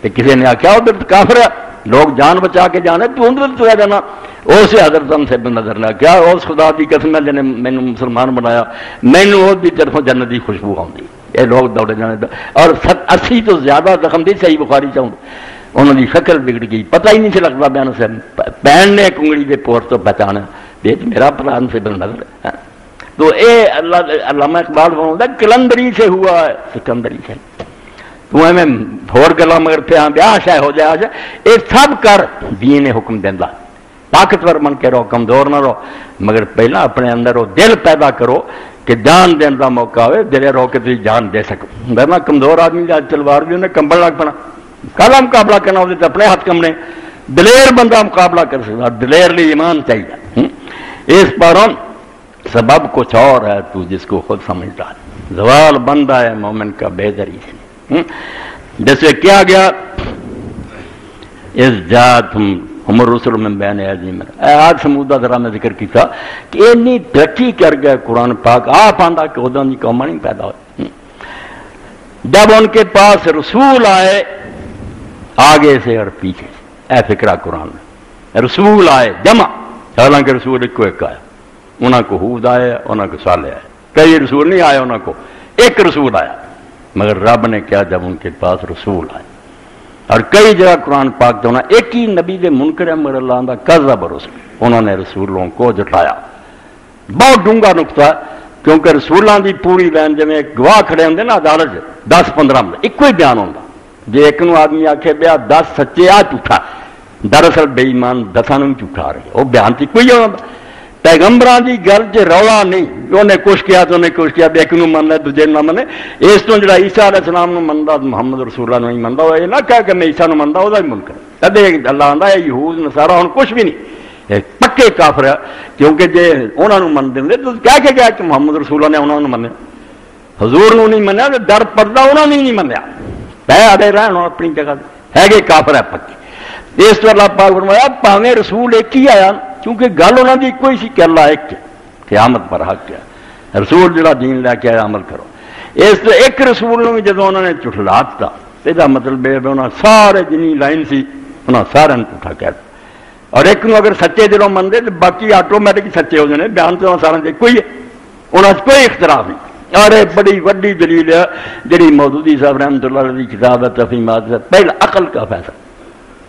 A: تو کسی نے آخیا ادھر کافر ہے لوگ جان بچا کے جانے تو ادھر ترے جانا. اسے حضرت انس بن نضر نے کیا اس خدا کی قسم ہے جنہیں مینوں مسلمان بنایا مینوں وہ طرفوں جنت کی خوشبو آتی. یہ لوگ دوڑے جانے اور 80 تو زیادہ زخم دی صحیح بخاری چاہوں انہوں کی شکل بگڑ گئی پتہ ہی نہیں سے لگتا بیان سے پین نے کنگڑی کے پور تو پہچانا یہ میرا پتا سے بن نظر ہے. تو اے علامہ اقبال بناؤں کلندری سے ہوا ہے سکندری سے تو میں ہور گلا مگر پہ بیاہ شاہ ہو جائے یہ سب کر دین حکم دینا طاقتور بن کے رہو کمزور نہ رہو مگر پہلا اپنے اندر وہ دل پیدا کرو کہ جان دین کا موقع ہوئے دلے رو کے تھی جان دے سکو. ورنہ کمزور آدمی تلوار بھی انہیں کمبل لگ پنا کالا مقابلہ کرنا ہوتے تو اپنے ہاتھ کمنے. دلیر بندہ مقابلہ کر سکتا دلیر لی ایمان چاہیے. اس پر سبب کچھ اور ہے تو جس کو خود سمجھتا ہے. زوال بندہ ہے مومن کا بے دری سے جیسے کیا گیا اس جات ہم رسول من بین ایدیہم آج سمودہ ذرا میں ذکر کیتا کہ اتنی ترقی کر گیا قرآن پاک آپ آندہ کہ ادھر کی قوم نہیں پیدا ہوئی. جب ان کے پاس رسول آئے آگے سے اور پیچھے سے، اے فکرہ قرآن میں رسول آئے جمع، حالانکہ رسول ایک کو ایک آیا، انہوں کو ہود آیا، انہوں کو صالح آیا، کئی رسول نہیں آئے، انہوں کو ایک رسول آیا. مگر رب نے کیا جب ان کے پاس رسول آئے، اور کئی جگہ قرآن پاک تو ایک ہی نبی دے منکر ہے مگر اللہ کا کذب رسول، انہوں نے رسولوں کو جٹایا. بہت ڈونگا نقطہ ہے، کیونکہ رسولوں کی پوری لائن جی گواہ کھڑے ہوں نا عدالت 10-15 میں ایک ہی بیان ہوتا. جی ایک نو آدمی آخے بیا 10 سچے آ جھوٹا، دراصل بے ایمان 10 بھی جھوٹا رہے، وہ بیان تو کوئی ہوتا. پیغمبران کی گل چ رولا نہیں، انہیں کچھ کیا تو انہیں کچھ کیا، ایک نو من لے دوجے نہ منے. اس تو جڑا عیسیٰ علیہ السلام نو منتا محمد رسول اللہ نہیں منتا، وہ یہ نہ کہہ کہ میں عیسیٰ نو منتا، وہ بھی منکر کدے اللہ آتا ہے یہود نصارا ہوں کچھ بھی نہیں، پکے کافر ہے. کیونکہ جی انہوں نے من دیں تو کہہ کے گیا کہ محمد رسول اللہ نے انہوں نے منیا، حضور نو نہیں منیا، ڈر پردہ انہوں نے نہیں منیا، پہ آدھے رہن اپنی جگہ ہے گے کافر ہے پکے. اس تو اللہ پاک فرمایا پاویں رسول ایک ہی آیا، کیونکہ گل انہوں کی کوئی سی کہ اللہ ایک ہے، قیامت پر حق ہے، رسول جڑا دین لے کے آیا عمل کرو. اس تو ایک رسول بھی جب انہوں نے جھٹلا دتا، یہ مطلب ہے انہوں سارے جنی لائن سی انہوں سارے جھوٹا کہہ دیا. اور ایک نو اگر سچے دلوں منتے تو باقی آٹومیٹک سچے ہو جانے، بیان تو سارے کوئی ہے، انہوں نے کوئی اختلاف نہیں. اور بڑی وڈی دلیل ہے جی مودودی صاحب رحمۃ اللہ علیہ کی کتاب ہے تفہیمات، پہلا عقل کا فیصلہ،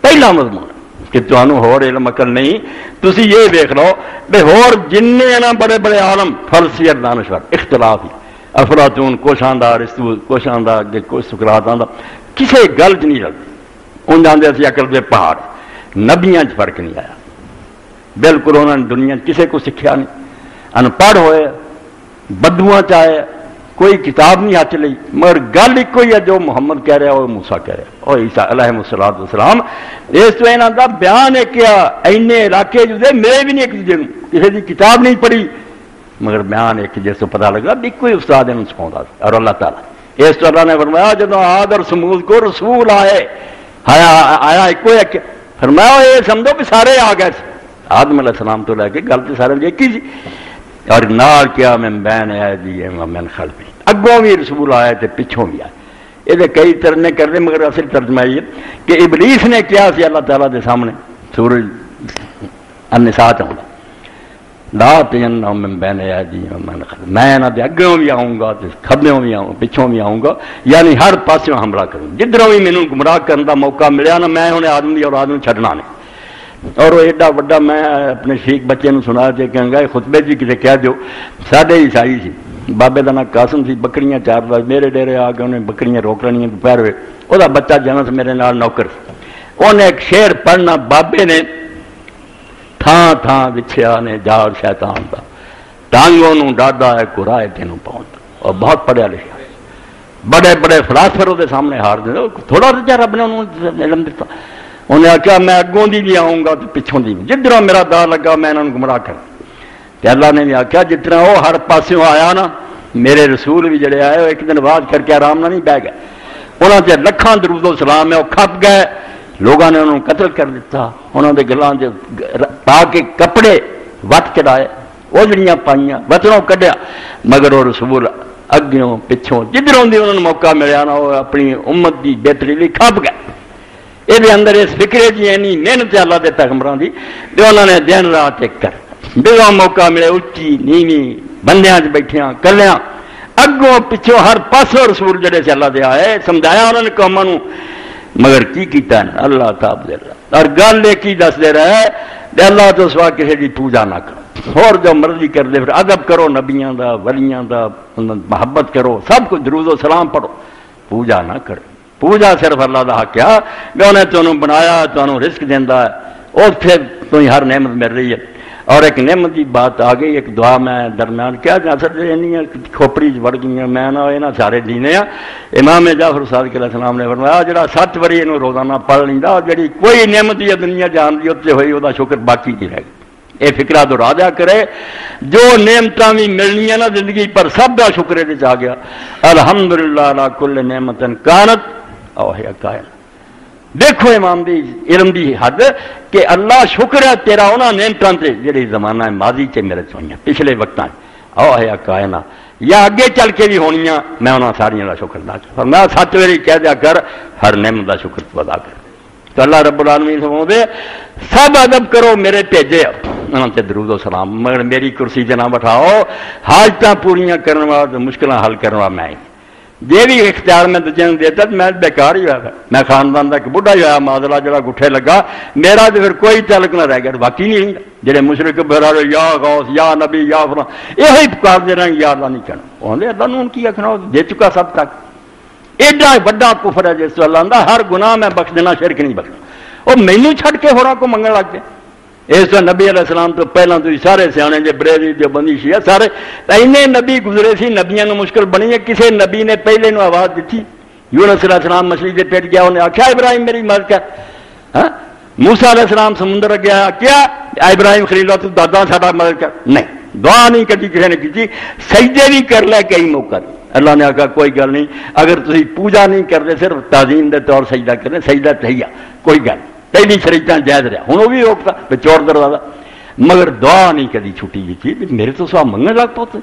A: پہلا مضمون کہ تمہیں ہور علم عقل نہیں، تسی یہ دیکھ لو بے ہور جن نا بڑے بڑے عالم فلسفی دانشور اختلاف ہی، افلاطون کچھ آندا، ارسطو کچھ آندا، اگے کچھ سقراط آندا، کسے گل چ نہیں رلتی. ان جاندے اسی عقل دے پہاڑ، نبیاں چ فرق نہیں آیا بالکل. انہوں نے دنیا کسے کو سکھیا نہیں، ان پڑھ ہوئے، بدوواں چاہے، کوئی کتاب نہیں ہاتھ لی، مگر گل ایک ہی ہے جو محمد کہہ رہا وہ موسیٰ کہہ رہا اور عیسیٰ علیہ السلام. اس تو انہوں کا بیان ہے کیا اینے علاقے جو دے میرے بھی نہیں ایک دوسرے کسی کی کتاب نہیں پڑھی، مگر بیان ایک جس کو پتہ لگا ایک ہی استاد انہوں سکھاؤں اور اللہ تعالیٰ. اس تو اللہ نے فرمایا جب عاد اور سمود کو رسول آئے آیا ایک ایک، فرمایا یہ سمجھو کہ سارے آ گئے، آدم علیہ السلام تو لے کے گل تو سارے ایک ہی سی. اور نال کیا میں بین ایدیہم ومن خلفہم، اگوں بھی رسول آئے تھے پچھوں بھی آئے. یہ کئی ترجمے کر رہے مگر اصل ترجمہ یہ کہ ابلیس نے کیا سی اللہ تعالیٰ کے سامنے سورج النساء چاہتا لا تجنہم من بین ایدیہم ومن خلفہم، میں انہاں دے اگوں بھی آؤں گا کھبیوں بھی آؤں پچھوں بھی آؤں گا، یعنی ہر پاسوں حملہ کروں، جدھروں بھی مینوں گمراہ کرنے کا موقع ملیا نا میں انہیں آدم دی اور آدم چھڈنا نہیں. اور وہ ایڈا وڈا میں اپنے شیخ بچے نو سنا دے کہ گا خطبے جی کسی کہہ دیو، ساڈے عیسائی سی، بابے کا نام قاسم سی، بکریاں چاردا، میرے ڈیرے آ کے انہیں بکریاں روک لینیاں دوپہر وے، وہ بچہ جنس میرے نال نوکر سی، انہیں ایک شعر پڑھنا بابے نے تھان تھان وچھیا نے جاڑ شیطان دا، ٹانگوں نو ڈاڈا ہے قرائے تینوں پاؤں، اور بہت پڑھیا لکھا، بڑے بڑے فلاسفر وہ سامنے ہار دے، تھوڑا سا رب نے انہوں علم دیتا. انہیں آخیا میں اگوں دی بھی آؤں گا تو پچھوں دی بھی، جدھروں میرا دار لگا میں انہوں گمراہ کر. اللہ نے بھی آخیا جتنا وہ ہر پاسوں آیا نا میرے رسول بھی جڑے آئے ایک دن بعد کر کے آرام نہ نہیں بہ گئے، انہوں سے لکھاں درود و سلام ہے وہ کھپ گئے، لوگوں نے انہوں قتل کر دیتا، انہوں نے گلاں پا کے کپڑے وٹ چڑھائے، وہ جڑیاں پائیاں وطنوں کڈیا، مگر وہ رسول اگوں پچھوں جدھروں دی انہوں نے موقع ملیا نا وہ اپنی امت دی بہتری لی کھپ گئے. یہ اندر اس فکرے جی اینی محنت اللہ دے پیغمبران دی جو انہوں نے دن رات ایک کر بےوا موقع ملے اچھی نیویں بندیاں چ بیٹھیاں کلیاں اگوں پچھوں ہر پاسوں رسول جڑے سے اللہ دے آئے سمجھایا انہوں نے قوماں نو، مگر کی کیتا ہے اللہ تاب دے رہا. اور گل یہ کی دس دے رہا ہے اللہ تو سوا کسی کی پوجا نہ کرو، اور جو مرضی کر دے پھر ادب کرو نبیاں دا ولیاں دا محبت کرو سب کچھ درود و سلام پڑھو، پوجا نہ کرو. پوجا صرف اللہ دا حق ہے کہ انہیں تمہیں بنایا تمہیں رزق دینا ہے اور پھر تمہیں ہر نعمت مل رہی ہے. اور ایک نعمت کی بات آ گئی، ایک دعا میں درمیان کیا کھوپڑی وڑ گئی میں نہ یہاں سارے دینے ہیں. امام جعفر صادق علیہ السلام نے فرمایا جڑا 7 واری یہ روزانہ پڑھ لینا جی کوئی نعمت یہ دنیا جان دی اتنے ہوئی وہ شکر باقی نہیں رہ گئی. یہ فکرہ دہرا دیا کرے جو نعمت بھی ملنی نا زندگی پر سب کا شکر یہ آ گیا. الحمدللہ علی کل نعمت کانت اوہیا کائن، دیکھو امام دی علم دی حد کہ اللہ شکر ہے تیرا انہاں نعمتاں تے جڑی زمانہ ماضی چ میرے ہوئیاں پچھلے وقتاں او ہے کائنا یا اگے چل کے بھی ہونیاں میں انہاں ساریاں دا شکر ادا کر میں 7 واری کہہ دیا کر ہر نعمت دا شکر تو ادا کر تو اللہ رب العالمین فرماتے سب ادب کرو میرے بھیجے انہاں تے درود و سلام مگر میری کرسی تے نہ بٹھاؤ حاجتاں پوریاں کرن والا مشکلاں حل کرن والا میں یہ بھی اختیار میں دجے نے دیتا میں بیکار ہی ہوا میں خاندان کا ایک بڑھا ہی ہوا معذلہ جڑا گٹھے لگا میرا تو پھر کوئی تعلق نہ رہ گیا باقی نہیں رہا جڑے مشرک بہرا یا غوث یا نبی یا فلاں یہ پکار دے رہے یا اللہ نہیں کہنا وہ اللہ نے کی آخنا دے چکا سب تک ایڈا بڑا کفر ہے جس اللہ آتا ہر گناہ میں بخش دینا شرک نہیں بخشنا وہ مینو چھڈ کے ہورا کو منگن لگ گئے اس تو نبی علیہ السلام تو پہلے تو سارے سیانے جے بریلی جو بندی شیعہ سارے اینے نبی گزرے سی نبیاں مشکل بنی ہے کسی نبی نے پہلے نو آواز دیتی یونس علیہ السلام مچھلی دے پیٹ گیا انہیں آخیا ابراہیم میری مدد کر موسیٰ علیہ السلام سمندر گیا کیا ابراہیم خلیل تو دادا ساڈا مدد کر نہیں دعا نہیں کری کسی نے کی سجدے بھی کر لے کئی موقع اللہ نے آخا کوئی گل نہیں اگر تسی پوجا نہیں کرتے صرف تعظیم دے طور سجدہ کرنے سجدہ چاہیے کوئی گل پہلی شریعتاں جائز رہا ہوں وہ بھی روکتا چور دروازہ مگر دعا نہیں کدی چھٹی کی چیز میرے تو سوا منگن لگ پاتے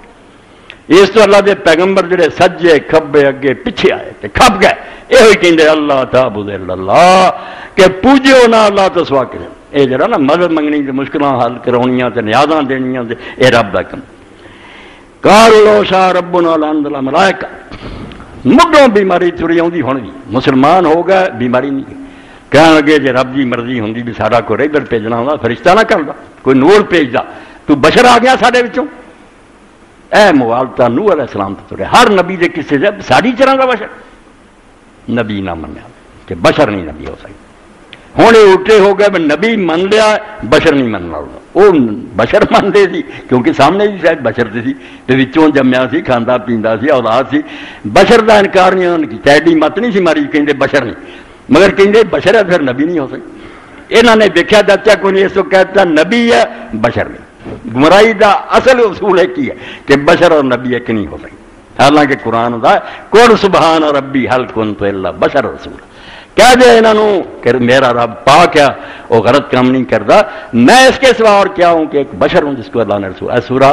A: اس تو اللہ دے پیغمبر جڑے سجے کھبے اگے پیچھے آئے تے کھپ گئے یہ کہندے اللہ تعبد الا اللہ کہ پوجو نہ اللہ تو سوا کرے یہ جڑا نا مدد منگنی تے مشکلاں حل کرونیاں تے نیازاں دینیاں تے اے رب دا کم قالوا شاء ربنا لانزل ملائکہ مڈوں بیماری تری آؤں ہون بھی مسلمان ہو گئے بیماری نہیں کہنے لگے جی رب کی مرضی ہوں بھی سارا کوئی ادھر بھیجنا ہوتا فرشتہ نہ کرتا کوئی نور بھیجتا تو بشر آ گیا سارے وچوں اے موالتا نوح علیہ السلام تو ترے ہر نبی دے کسے سے ساری طرح کا بشر نبی نہ منیا کہ بشر نہیں نبی ہو سکتا ہوں یہ الٹے ہو گئے نبی من لیا بشر نہیں مننا وہ بشر منتے سی کیونکہ سامنے بھی شاید بشر سی وچوں جمیا سی کھانا پیندا سی اولاد سی بشر کا انکار نہیں کیتا ایڈی مت نہیں سی ماری کہندے بشر نہیں مگر کہیں بشر ہے پھر نبی نہیں ہو سکتا انہوں نے دیکھا جاتا کوئی نہیں اس کو کہتا نبی ہے بشر نہیں گمراہی دا اصل اصول ایک ہی ہے کہ بشر اور نبی ایک نہیں ہو سکتا حالانکہ قرآن دا قل سبحان ربی هل كنت الا بشر رسول کہہ دے انہوں کہ میرا رب پاک ہے وہ غلط کام نہیں کرتا میں اس کے سوا اور کیا ہوں کہ ایک بشر ہوں جس کو اللہ نے رسول سورہ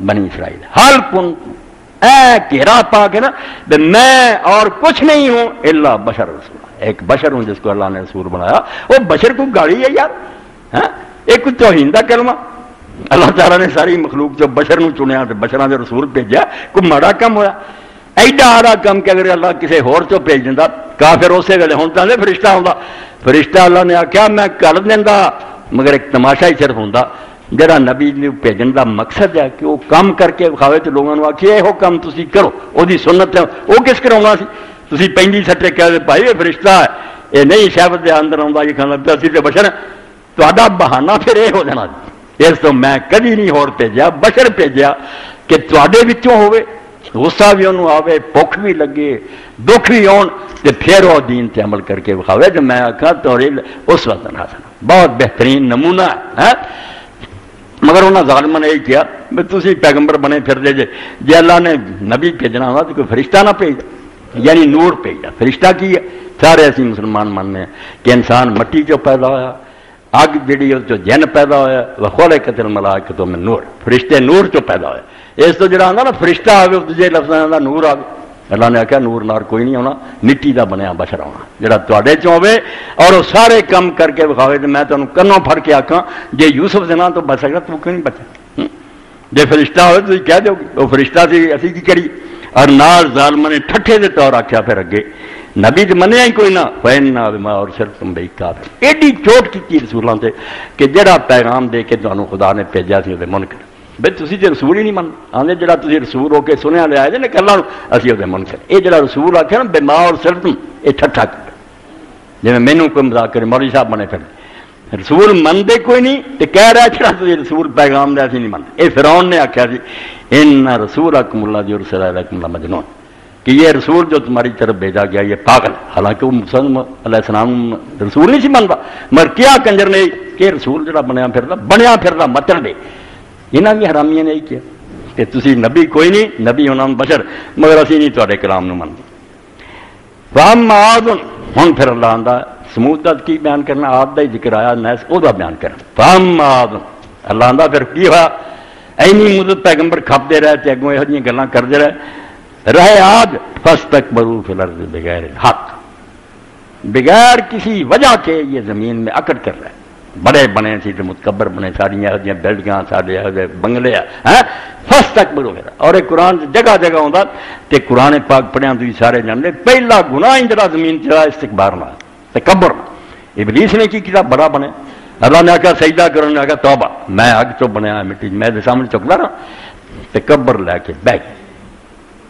A: بنی اسرائیل هل كنت گھیرا پاک ہے نا میں اور کچھ نہیں ہوں الا بشر رسول ایک بشر ہوں جس کو اللہ نے رسول بنایا وہ بشر کو گاڑی ہے یار ایک توہین دا کلمہ اللہ تعالیٰ نے ساری مخلوق جو بشر نو چنیا تو بشراں دے رسول بھیجا کوئی ماڑا کم ہوا ایڈا آڑا کم کہ اگر اللہ کسی ہور چو بھیج دینا کافر اسی ویلے ہوں تو فرشتہ ہوندا فرشتہ اللہ نے آخیا میں کر دینا مگر ایک تماشا ہی صرف ہوندا جڑا نبی نے بھیجن دا مقصد ہے کہ وہ کام کر کے کھاوے تو لوگوں نے آخیا یہ کام تسی کرو وہ سنت ہے وہ کس کراؤنا سی تسی پینڈی سٹے کہہ دے بھائی یہ فرشتہ ہے یہ نہیں شہبت دے اندر آتا یہ کھانا اسی تو بشر ہے تا بہانہ پھر یہ ہو جانا اس تو میں کدی نہیں ہور بھیجا بشر بھیجا کہ تے وچوں ہوئے غصہ بھی انہوں آوے بھوک بھی لگے دکھ بھی آن تے پھر وہ دین تے عمل کر کے بکھاوے جو میں آخا تو اس وقت حسن بہت بہترین نمونہ ہے مگر انہوں نے ظالمہ نے یہی کیا بھی تسی پیغمبر بنے پھر دے جے اللہ نے نبی بھیجنا ہوا تو کوئی فرشتہ نہ بھیجا یعنی نور بھیجا فرشتہ کی ہے سارے اسی مسلمان ماننے ہیں کہ انسان مٹی چو پیدا ہوا اگ جڑی جو جن پیدا ہوا وخلقت الملائکۃ من نور فرشتے نور چو پیدا ہوئے اس تو جڑا آتا نا فرشتہ آئے دوجے لفظوں کا نور آئے اللہ نے آخیا نور نار کوئی نہیں ہونا مٹی کا بنیا بشر آنا جڑا تے چ ہوے اور وہ سارے کام کر کے بکھاوے تو میں تمہیں کنوں پھڑ کے آکھاں جے یوسف دے نام تو بچ سکتا تو کیوں نہیں بچا جے فرشتہ ہوئے تو کہہ دو گے وہ فرشتہ سی اسی کی کری اور نال ظالم نے ٹھٹھے دے طور آخیا پھر اگے نبی تو منیا ہی کوئی نہ فینا بما اور صرف تم بھائی کافر ایڈی چوٹ کی رسولوں سے کہ جڑا پیغام دے کے تمہیں خدا نے بھیجا سی وہ منکر بھائی تھی تو رسول ہی نہیں من آدھے جڑا تھی رسول ہو کے سنیا لیا جائے نا کلا اسی وہ منکر یہ جڑا رسول آخیا نا بما اور صرف تم یہ ٹھٹھا کر جی مینو کوئی مذاق کرے مولوی صاحب بنے پھر رسول منتے کوئی نہیں تو کہہ رہا چڑا تھی رسول پیغام دیا سی نہیں منتے یہ فرعون نے آخیا سی ان رسول اکم اللہ جو رسول اللہ مجنون کہ یہ رسول جو تمہاری طرف بھیجا گیا یہ پاگل حالانکہ وہ موسیٰ علیہ السلام رسول نہیں سی منتا مگر کیا کنجر نے کہ رسول جڑا بنیا پھردا متر دے یہاں بھی حرامیاں نے یہی کیا کہ تسی نبی کوئی نہیں نبی ہونا بشر مگر اسی نہیں تے کلام نو منتے فاما عاد ہوں پھر اللہ آندا سمود کا کی بیان کرنا، آد کا ہی ذکر آیا، نیس وہ بیان کرنا. فام آد اللہ آدھا پھر کی ہوا، اینی مدت پیغمبر کھپتے رہے تے اگوں یہ گلاں کرتے رہے آد فاستکبروا فی الارض بغیر الحق، بغیر کسی وجہ کے یہ زمین میں اکڑ کر رہے، بڑے بنے سی تے متکبر بنے، ساری یہ بلڈنگاں سارے یہ بنگلے ہیں فاستکبروا. اور ایک قرآن جگہ جگہ آتا تے قرآن پاک پڑھیا تھی سارے جانتے، پہلا گناہ جڑا زمین چلا استکبار نہ تکبر. ابلیس نے کی کیا؟ بڑا بنے. اللہ نے آخیا سجدہ کرنے نے آخیا توبہ میں اگ چو بنیا مٹی میں سامنے چکتا رہا، تکبر لے کے بہ گئے.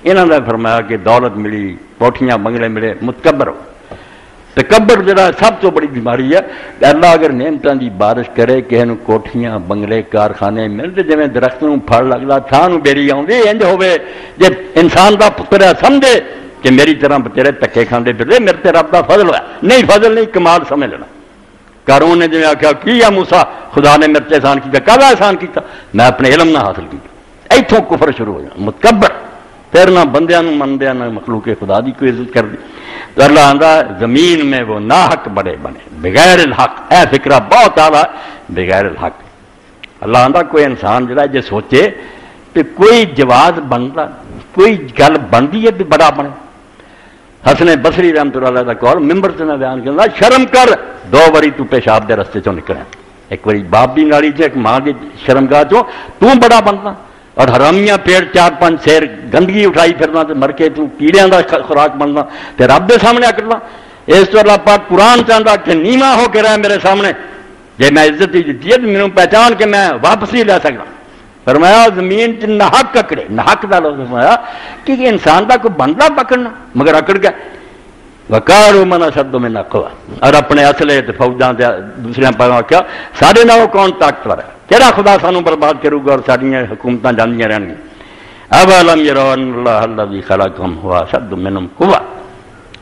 A: انہوں نے فرمایا کہ دولت ملی، کوٹھیاں بنگلے ملے، متکبر ہو. تکبر جڑا سب تو بڑی بیماری ہے. اللہ اگر نعمتوں کی بارش کرے کسی نے کوٹھیاں بنگلے کارخانے ملتے جی درختوں پھڑ لگتا تھان بیری آدھی انج ہوے جی انسان کا پتر ہے سمجھے کہ میری طرح تیرے دھکے کھانے پھرتے میرے تے رب کا فضل ہوا. نہیں فضل نہیں، کمال سمجھ لینا. قارون نے جی آخیا کی ہے موسیٰ خدا نے میرے تے احسان کیا، کہا احسان کیا؟ میں اپنے علم نہ حاصل کیا. اتوں کفر شروع ہو جانا، متکبر، پھر نہ بندیاں مندیا نہ مخلوق خدا دی کوئی عزت کر دی. تو اللہ آندہ زمین میں وہ ناحق بڑے بنے بغیر الحق. اے فکرہ بہت آدھا بغیر الحق. اللہ آندہ کوئی انسان جڑا جے سوچے کہ کوئی جواز بنتا، کوئی گل بنتی ہے بھی بڑا بنے. حسن بصری رحمۃ اللہ علیہ کا قول ممبر سے میں بیان کرنا، شرم کر 2 باری تو پیشاب دے رستے چوں نکلے، ایک باری باپ دی نالی چ ایک ماں دی شرمگاہ چوں تو بڑا بنتا، اور حرامیاں پیڑ 4-5 سیر گندگی اٹھائی پھرنا تے مر کے تو کیڑیاں دا خوراک بننا تے رب دے سامنے اکڑنا. اس تو اللہ پاک قرآن چاہتا کہ نیواں ہو کے رہے میرے سامنے، جے میں عزت ہی دیتی ہے مینوں پہچان کے میں واپس ہی لے سکتا. فرمایا زمین چ نحق اکڑے، نحق دا لفظ فرمایا کہ انسان دا کوئی بندہ پکڑنا مگر اکڑ گیا. وقالوا من اشد منا قوة، اور اپنے اصلے تے فوجاں تے دوسرے پاس آخیا سارے نال کون طاقتور ہے، کہڑا خدا سانو برباد کرے گا اور ساڈیاں حکومتاں جاندیاں رہن گیاں. اولم يروا ان الله الذي خلقهم هو اشد منهم قوة.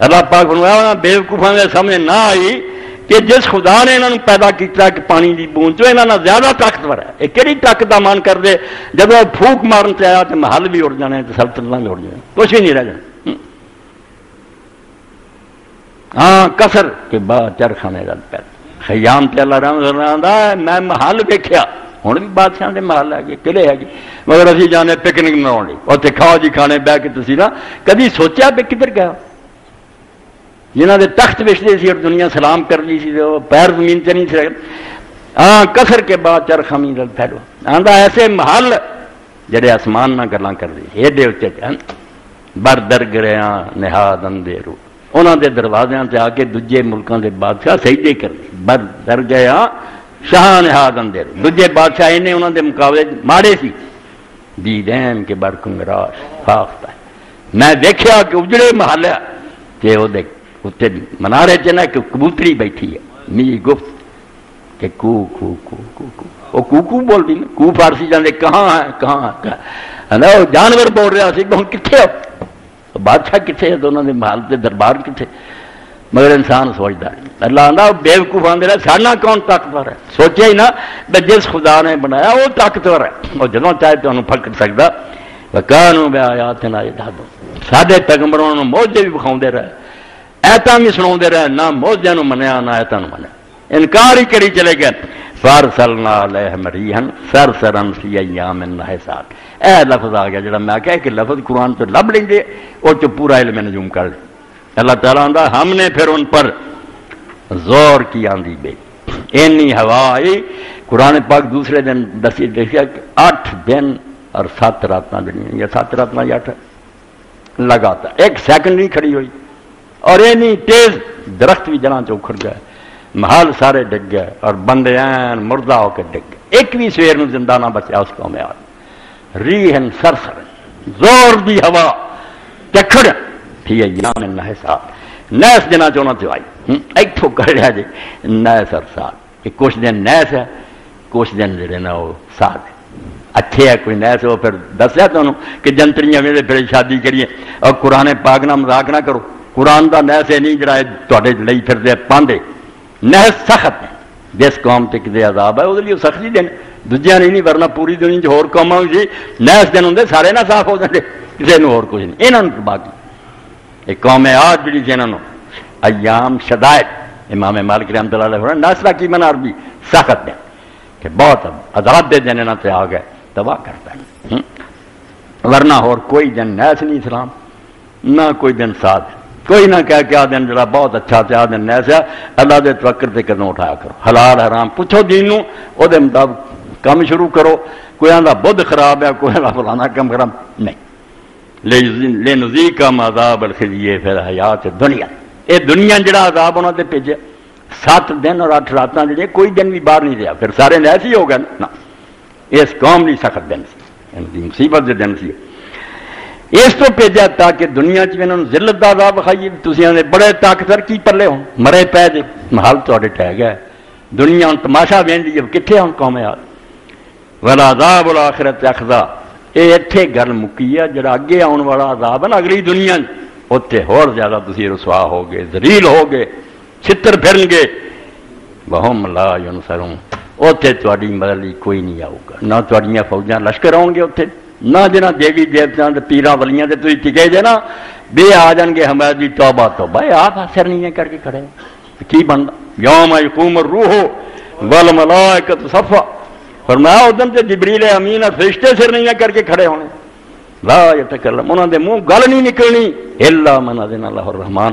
A: اللہ پاک فرمایا بیوقوفاں دے سامنے نہ آئی کہ جس خدا نے انہوں نے پیدا کیا کہ پانی کی بوند چو انہوں نے زیادہ طاقتور ہے. یہ کہڑی طاقت کا مان کر دے جب پھوک مارن سے آیا تو محل بھی اڑ جانے تو سلطنت بھی اڑ جانے، کچھ بھی نہیں رہ جانا. ہاں کسر کے بعد چرخانے کا پیر خیام تے اللہ رحم آتا ہے میں محل ویکھیا، ہوں بھی بادشاہ کے محل ہے گے قلعے ہے گے، مگر ابھی جانے پکنک مناؤ لی اتنے کھاؤ جی کھانے بہ کے تھی نا کدی سوچیا بھی کدھر گیا. جنہ دے تخت وچتے سی اور دنیا سلام کر لی سی پیر زمین سے نہیں سی. ہاں کسر کے بعد چرخامی دل پھیلو آندا ایسے محل جڑے آسمان نہ گلاں کر دی ایڈے اچے بر در گریاں نہاد اندھیرو، انہوں دے دروازیاں سے آ کے دوجے ملکوں دے بادشاہ سجدے کر دی. بر در گیا شاہ نہاد اندھیرو، دوجے بادشاہ انہیں انہوں دے مقابلے ماڑے سی. دیدین کے بر کنگراش فاختہ، میں دیکھیا کہ اجڑے محل ہے کہ وہ دیکھ اتنے منارے چنا کہ کبوتری بیٹھی ہے می گفت کہ کو کو کو کو کو وہ کو بول دی نا، کو فارسی جانے کہاں ہے کہاں ہے وہ جانور بول رہا سی کہ کتنے ہو بادشاہ کتنے ہے دونوں نے محل کے دربار کتنے، مگر انسان سوچتا ہے. اللہ آدھا بیوقوف آدھے رہے ساڈا کون طاقتور ہے، سوچے ہی نا جس خدا نے بنایا وہ طاقتور ہے، وہ جدوں چاہے تو انہوں پکڑ سکتا. وکانوا بآیاتنا یجحدون، ساڈے پیغمبروں نے معجزے بھی بکھاؤندے رہے، ایتاں بھی سناؤندے رہے، نہ معجزے نوں منیا نہ ایتاں نوں منیا، انکار ہی کری چلے گئے. فارسلنا علیہم ریحا صرصرا فی ایام نحسات. اے لفظ آ گیا جڑا میں کہا کہ لفظ قرآن تو لب لیں گے اور جو پورا علم نجوم کر لیں. اللہ تعالیٰ آندا ہم نے پھر ان پر زور کی آندھی بے اینی ہوا آئی. قرآن پاک دوسرے دن دسی دیکھا کہ 8 دن اور 7 راتاں جڑیاں یا 7 راتاں یا 8 لگاتار ایک سیکنڈ نہیں کھڑی ہوئی، اور اینی تیز درخت بھی جناں چ اکھڑ گئے، محل سارے ڈگ گئے اور بندے این مردہ ہو کے ڈگ گئے. ایک بھی سویر میں زندہ نہ بچیا اس قوم آج. ریحن سرسر زور دی ہوا چکھڑ تھی ایام نحسات، نیس دنوں چونا چ آئی ایتھوں کر رہا جی نیس اور سال کہ کچھ دن نیس ہے کچھ دن جڑے نا وہ سال ہے. اچھے ہے کوئی نیس ہو پھر دسیا تمہوں کہ جنتریاں ویلے پھر شادی کریے اور قرآن پاک نہ مذاق نہ کرو. قرآن دا نیس نہیں جڑا تواڈے لئی پھردے پاندے نیس سخت ہے. جس قوم تے کدے عذاب ہے وہ لیے سختی دن دوجیاں نہیں ورنہ پوری دنیا چ ہور قوماں بھی نیس دن ہوندے سارے نہ صاف ہو جاندے کسے نوں ہور کچھ نہیں. انہاں نوں باقی ایک قوم عاد جڑی سی انہاں نوں ایام شدائد امام مالک رحمۃ اللہ علیہ فرمایا ناصرہ کی من عربی سخت دن کہ بہت عذاب دے دن انہوں سے آ گئے تباہ کرتا ہے، ورنہ اور کوئی دن ایس نہیں اسلام، نہ کوئی دن ساتھ کوئی نہ کہہ کے آ دن جڑا بہت اچھا تے آ دن ایسا اللہ دے توکر تے قدم اٹھایا کرو، حلال حرام پوچھو دین نو او دے مطابق کام شروع کرو، کوئی آندا بدھ خراب ہے، کوئی آندا فلانا کم خراب نہیں، لنذیقہم عذاب الخزی فی الحیات الدنیا، اے دنیا جڑا عذاب انہوں نے بھیجا 7 دن اور 8 راتاں جڑے کوئی دن بھی باہر نہیں رہا، پھر سارے ایسے ہی ہو گئے نا، اس قوم نہیں سخت دن سی، ان کی مصیبت دے دن سی، اس تو بھیجا تاکہ دنیا انہوں نے ذلت دا عذاب کھائیے، تسی آندے بڑے طاقتور کی پلے ہوں مرے پے جے محل تہاڈے ٹہ گیا، دنیا ہن تماشا وینڈی اب کتنے ہن قوم یاد والعذاب الآخرت اخذا، یہ اتنے گل مکی ہے جڑا اگے آن والا عذاب ہے نا اگلی دنیا اتنے ہور زیادہ تسی رسوا ہو گے، ذلیل ہو گے، چھتر پھرن گے، وہم لا ینصرون، اتنے تہاڈی مدد لئی کوئی نہیں آؤ گا، نہ تہاڈیاں فوجاں لشکر آؤ گے اتنے، نہ جنہ دیوی دیوتاں تے پیراں ولیاں تے تسی ٹکے جے نا بے آ جان گے حمایت دی توبہ توبہ، آپ اثر نہیں کر کے کھڑے کی بندا یوم یقوم الروح والملائکۃ صفا، فرمایا اس دن تے جبریل امین فرشتے سر نہیں کر کے کھڑے ہونے، لا یتکلم انہوں دے منہ گل نہیں نکلنی الا من اذن اللہ الرحمن،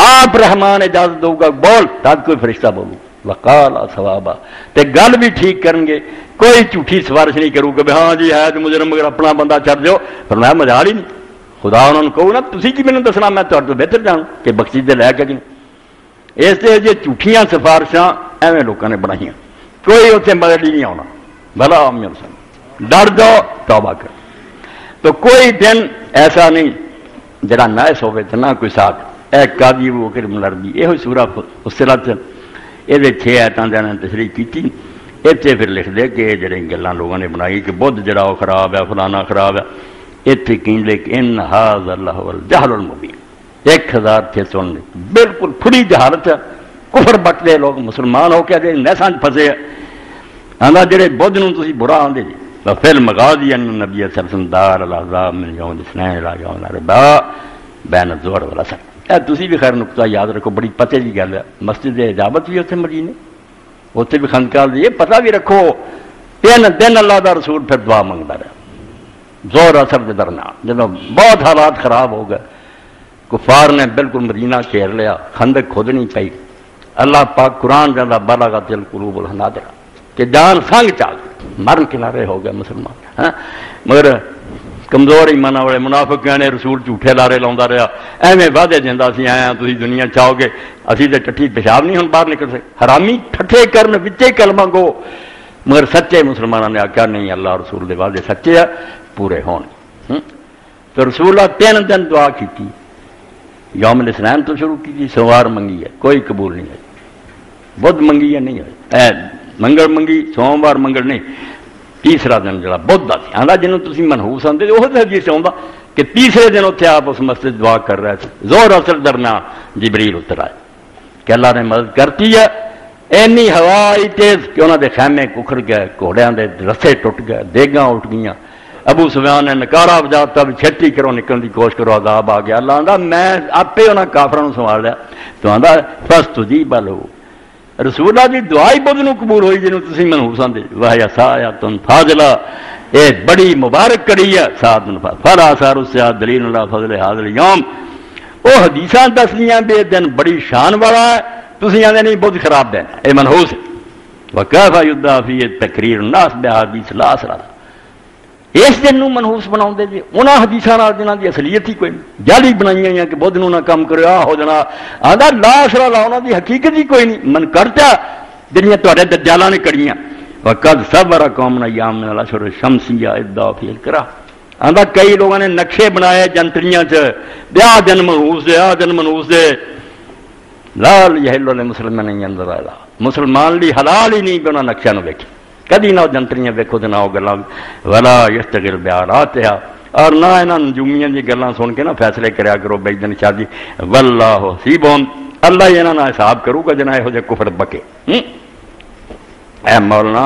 A: آپ رحمان اجازت دو گا بول تب کوئی فرشتہ بولو، وقال ثوابا تے گل بھی ٹھیک کرن گے، کوئی جھوٹھی سفارش نہیں کرو کہ ہاں جی ہے تو مجرم مگر اپنا بندہ چھڈ دیو، فرمایا مجال ہی نہیں، خدا انہوں نے کہو نا تسی کی مینوں دسنا میں تہاڈے تو بہتر جانوں کہ بخشش دے لے کے نہیں، اس تے جے جھوٹیاں سفارشاں ایویں لوکاں نے بنائیاں، کوئی اتنے مدد ہی نہیں آنا، بھلا ڈر جاؤ توبہ کر، تو کوئی دن ایسا نہیں جڑا نائس ہوئے تو نہ کوئی ساتھ، اے قاضی وہ کر ملربی، یہ سورہ فصلت یہ 6 آیتاں دے نے تشریح کیتی، اتنے پھر لکھ دے کہ جڑے گلاں لوگوں نے بنائی کہ بدھ جڑا وہ خراب ہے فلانا خراب ہے، اتنے کہیں لے کہ ان ھذا لہو الجہل المبین، 1000 تھے سن لے بالکل کھلی جہالت ہے، کفر بٹتے لوگ مسلمان ہو کے دے نیساں پھسے آندا جڑے بدھ نوں تسی برا آندے جی فل مغازی ان نبی صلی اللہ علیہ وسلم دار العذاب من یوم الاثنین الى یوم الاربعاء بین الظہر والعصر، اے تسی بھی خیر نقطہ یاد رکھو بڑی پتے دی گل ہے، مسجد اجابت بھی اتنے مدینے اتنے بھی خانقاہ دی، یہ پتہ بھی رکھو 3 دن اللہ دا رسول پھر دعا منگتا رہا ظہر اثر کے درمیان، جب بہت حالات خراب ہو گئے، کفار نے بالکل مدینہ گھیر لیا، خندق کھود نہیں پئی، اللہ پاک قرآن جانا بلغت القلوب الحناجر کہ جان سنگ چال مرن کنارے ہو گئے مسلمان، ہاں مگر کمزور ایمان والے منافق کہنے رسول جھوٹے لارے لاؤندا رہا، ایویں وعدے دیندا سی آیا تسی دنیا چاہو گے اسی تے ٹٹھی پیشاب نہیں ہن باہر نکل سکے، حرامی ٹھٹھے کرن وچے کلمہ گو، مگر سچے مسلمانوں نے آخیا نہیں اللہ رسول دے وعدے سچے ہیں پورے ہون، تو رسول اللہ 3 دن دعا کیتی، یوم الاثنین تو شروع کی سوار منگی ہے کوئی قبول نہیں ہے، بدھ منگی ہے نہیں ہے، منگل منگی سوموار منگل نہیں، تیسرا دن جڑا بدھ دا سی آندا جنوں تسی منحوس آندے وہ حدیث آندا کہ تیسرے دن اتنے آپ اس مسجد دعا کر رہے تھے، زور اثر درمیان جبریل اتر آئے کہ اللہ نے مدد کرتی ہے، اینی ہوا آئی تیز کہ انہوں دے خیمے ککھڑ گئے، گھوڑیاں دے رسے ٹوٹ گئے، دیگاں اٹھ گئیاں، ابو سفیان نے نکارا بجاتا بھی چھتی کرو نکلنے کی کوشش کرو، عذاب آ گیا، اللہ آندا میں آپے انہاں کافراں سنبھال لیا، تو آندا فاستجیب لہ، رسول اللہ دی دعا ہی بدھ نو قبول ہوئی جنوں تسی منحوس آندے، وہی سایۃ فاضلہ، اے بڑی مبارک کڑی ہے ساتھ نفاذ فلا آثار السیاحت دلیل اللہ فضل حاضر اليوم، وہ حدیثاں دسنیاں بے دن بڑی شان والا ہے، تسی آندے نہیں بدھ خراب دین اے منحوس ہے، وکیف یدعی فیہ تقریر الناس بحدیث لا اثر، اس دن نو منحوس بناؤں دے جی انہاں حدیثاں نال جنہاں دی اصلیت ہی کوئی نہیں، جعلی بنائیاں ہیں کہ بدھ نو نہ کم کرو آ ہو جنا، آندا لا اثر لا انہاں دی حقیقت ہی کوئی نہیں، من کرتا جڑیاں تہاڈے دجالاں نے کڑیاں، وقد صبر قوم ایام من الاشهر الشمسیہ ادعا فی الکرہ، آندا کئی لوگوں نے نقشے بنائے جنتریاں چ بیا دن منحوس دے آ دن منحوس دے، لا یحل للمسلمین ان ينظر الی، مسلمان لی حلال ہی نہیں کہ انہاں نقشہ نو ویکھے، کدی نہ جنتریاں ویکھو تے نہ وہ گلاں، ولا یستغل بیاراتها، اور نہ انہاں نجومیاں دی گلاں سن کے نہ فیصلے کریا کرو بے دن شادی، واللہ حسیب، اللہ ہی انہاں نال حساب کرو گا جنہ یہو جے کفر بکے۔ اے مولانا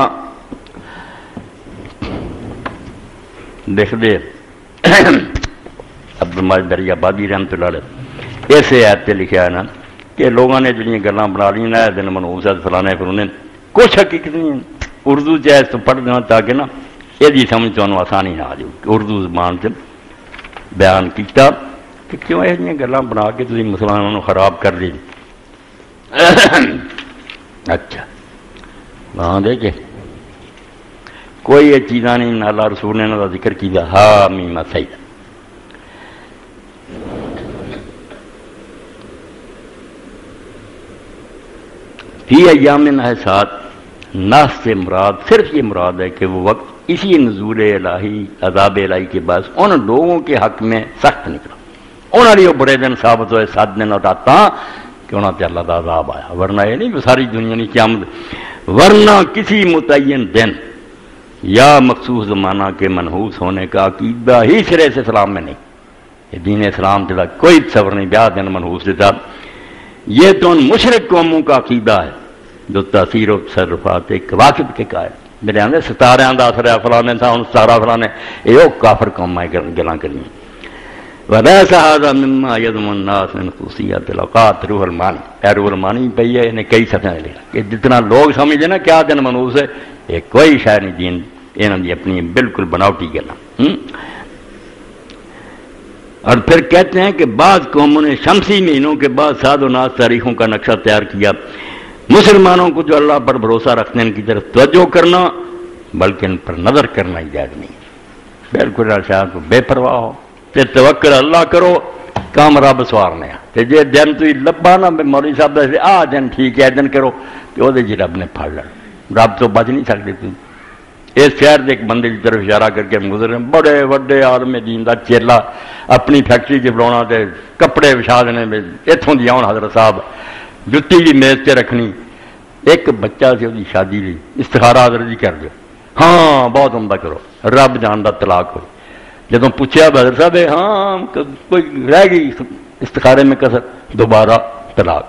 A: دیکھ دے عبد المجید دریا بادی رحمۃ اللہ علیہ ایسے آیت تے لکھا ہے نا کہ لوگوں نے جڑیاں گلاں بنا لی نا دن منحوس ہے فلانے پھر انہیں کچھ حقیقت نہیں ہے۔ اردو چ اس پڑھ دینا تاکہ نا یہ سمجھ تمہیں آسانی نہ آ جائے کہ اردو زبان سے بیان کیتا کہ کیوں یہ گلاں بنا کے تھی مسلمانوں خراب کر لی۔ اچھا وہاں دیکھے کوئی یہ چیزاں نہیں، اللہ رسول نے انہوں ذکر کیا ہا میم سید۔ فی ایام نحسات، ناس سے مراد صرف یہ مراد ہے کہ وہ وقت اسی نزول الہی عذاب الہی کے بعد ان لوگوں کے حق میں سخت نکلا، انہوں نے وہ برے دن ثابت ہوئے 7 دن اٹھاتا کہ انہوں نے اللہ کا عذاب آیا، ورنہ یہ نہیں کہ ساری دنیا نہیں قیامت، ورنہ کسی متعین دن یا مخصوص زمانہ کے منحوس ہونے کا عقیدہ ہی سرے سے اسلام میں نہیں، یہ دین اسلام کے کوئی تصور نہیں بیاہ دن منحوس دیتا۔ یہ تو ان مشرک قوموں کا عقیدہ ہے جو تاثیر و تصرفات واقف کے قائل، میرے آدھے ستارے کا اثر ہے فلانے تھا ہوں ستارہ فلانے، یہ کافر قوم ہے گلاں کریاں۔ وَلَيْسَ هَذَا مِمَّا يَضْمُنُ النَّاسُ مِنْ خُصُوصِيَّاتِ الْأَوْقَاتِ روح المانی، روح المانی پہ یہ انہیں کئی صفحے میں لکھا کہ جتنا لوگ سمجھے نا کیا دن منحوس ہے، یہ کوئی شاید نہیں، دین انہوں نے اپنی بالکل بناوٹی گلا۔ اور پھر کہتے ہیں کہ بعض قوموں نے شمسی مہینوں کے بعد ساد و ناز تاریخوں کا نقشہ تیار کیا، مسلمانوں کو جو اللہ پر بھروسہ رکھتے ہیں ان کی طرف توجہ کرنا بلکہ ان پر نظر کرنا ہی جائز نہیں، بالکل شاید کو بے پرواہ ہو تے توکل اللہ کرو، کام رب سوارنے تے جے دن تو لبا نا مولوی صاحب دے آ دن ٹھیک ہے دن کرو کہ وہ جی رب نے پھڑ لڑ، رب تو بچ نہیں سکتے تم۔ اس شہر کے ایک بندے کی طرف اشارہ کر کے گزرے، بڑے وڈے عالم دین دا چیلا، اپنی فیکٹری چ بلاونا تے کپڑے وچھا دینے اتوں دی آن حضرت صاحب، جتی بھی میز تے رکھنی، ایک بچہ سی وہ شادی لی، استخارہ حضرت جی کر دو، ہاں بہت عمدہ کرو، رب جاندا طلاق ہو۔ جدوں پوچھا حضرت صاحب ہاں کوئی رہ گئی استخارے میں کسر، دوبارہ طلاق،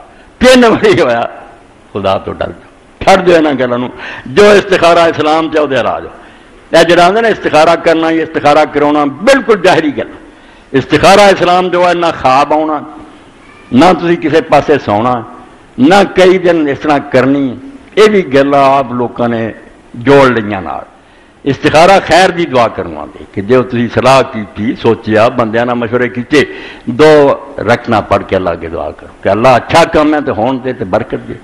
A: 3 باری ہویا، خدا تو ڈر جاؤ، چھڑ دو یہاں گلوں، جو استخارہ اسلام چاہو دے راج ہو، جڑا آدھے نا استخارہ کرنا یا استخارہ کرانا بالکل ظاہری گل، استخارہ اسلام جو ہے نہ خواب آنا، نہ تسی کسی پاسے سونا، نہ کئی دن اس طرح کرنی، یہ بھی گلاں آپ لوگوں نے جوڑ لیاں نال۔ استخارہ خیر دی دعا کرنا دے کہ جو تسی صلاح کی سوچیا بندیاں نہ مشورے کیتے 2 رکھنا پڑھ کے اللہ کے دعا کرو کہ اللہ اچھا کام ہے تو ہون دے تے برکت دے،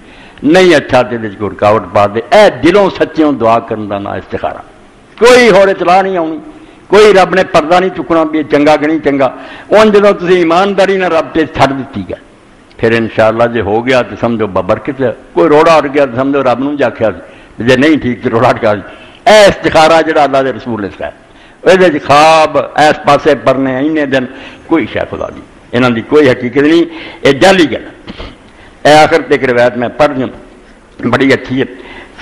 A: نہیں اچھا تے کوئی رکاوٹ پا دے، اے دلوں سچیوں دعا کرن دا نا استخارہ، کوئی ہور اطلاع نہیں آنی، کوئی رب نے پردہ نہیں چکنا بھی چنگا کہ نہیں چنگا، ان جدوں تسی ایمانداری نہ رب تے چھڑ دتی گئے پھر انشاءاللہ جے ہو گیا تو سمجھو ببرکت ہے، کوئی روڑا اٹھ گیا تو سمجھو رب نوں جاکھیا جے نہیں ٹھیک تو روڑا اٹکا اے استخارہ جڑا اللہ دے رسول نے سکھایا، یہ خواب اس پاسے پرنے اینے دن کوئی شے خدا دی انہاں دی کوئی حقیقت نہیں، یہ جعلی گل اے۔ آخر تک روایت میں پڑھ دوں بڑی اچھی ہے،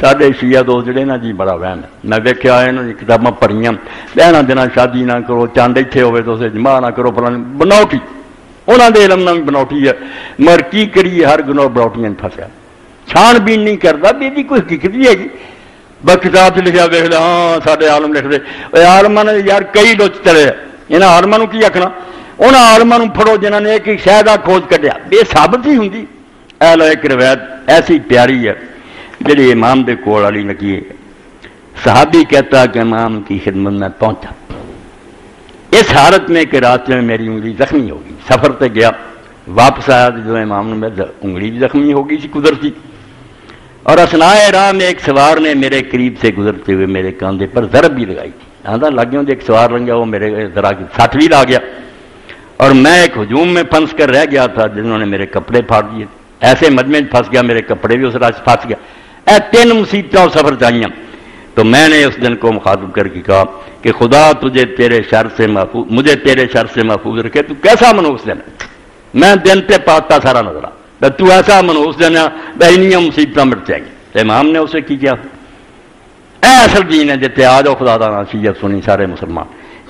A: سارے شیعہ دوست جڑے نا جی بڑا وہم ہے، میں ویکھیا انہاں دی کتاباں پڑھیاں، بہنا دینا شادی نہ کرو، چاند اتنے ہوئے تو اسے جمع نہ کرو، فلاں بناوٹی، انہاں دے علم نہ بھی بناوٹی ہے، مگر کی کریے ہر گناہ بناوٹیاں پھسیا، چھان بین نہیں کرتا بھی دی کوئی حقیقت نہیں ہے گی، بس کتاب سے لکھا ویک لے ہاں سارے عالم لکھ دے، عالماں نے یار کئی لوچ چلے، انہاں عالماں نوں کی آکھنا، انہاں عالماں نوں پڑھو جنہاں نے ایک شے دا کھوج کڈیا، بے ثابت ہی ہوندی۔ ایک روایت ایسی پیاری ہے جڑی امام دے کول علی نکی ہے، صحابی کہتا کہ امام کی خدمت میں پہنچا، اس حالت میں کہ راستے میں میری انگلی زخمی ہوگی، سفر تے گیا، واپس آیا تو جو امام نے میری انگلی بھی زخمی ہو گئی سی قدرتی، اور اثنائے راہ میں ایک سوار نے میرے قریب سے گزرتے ہوئے میرے کاندھے پر ضرب بھی لگائی تھی، آندھا لگ گیا ایک سوار لگ گیا، وہ میرے ذرا ساتھ بھی لا گیا، اور میں ایک ہجوم میں پھنس کر رہ گیا تھا جنہوں نے میرے کپڑے پھاڑ دیے، ایسے مجمع پھنس گیا، میرے کپڑے بھی اس راہ سے پھنس گیا، 3 مصیبتیں سفر چاہیے۔ تو میں نے اس دن کو مخاطب کر کے کہا کہ خدا تجھے تیرے شر سے محفوظ، مجھے تیرے شر سے محفوظ رکھے، تو کیسا منحوس دن، میں دن پہ پاتا سارا نظر آ، تو ایسا منحوس دینا بہنیاں مصیبتیں مٹ جائیں گی۔ امام نے اسے کی کیا، اے اصل دین ہے جتے آ جاؤ خدا دا نصیحت سنی سارے مسلمان۔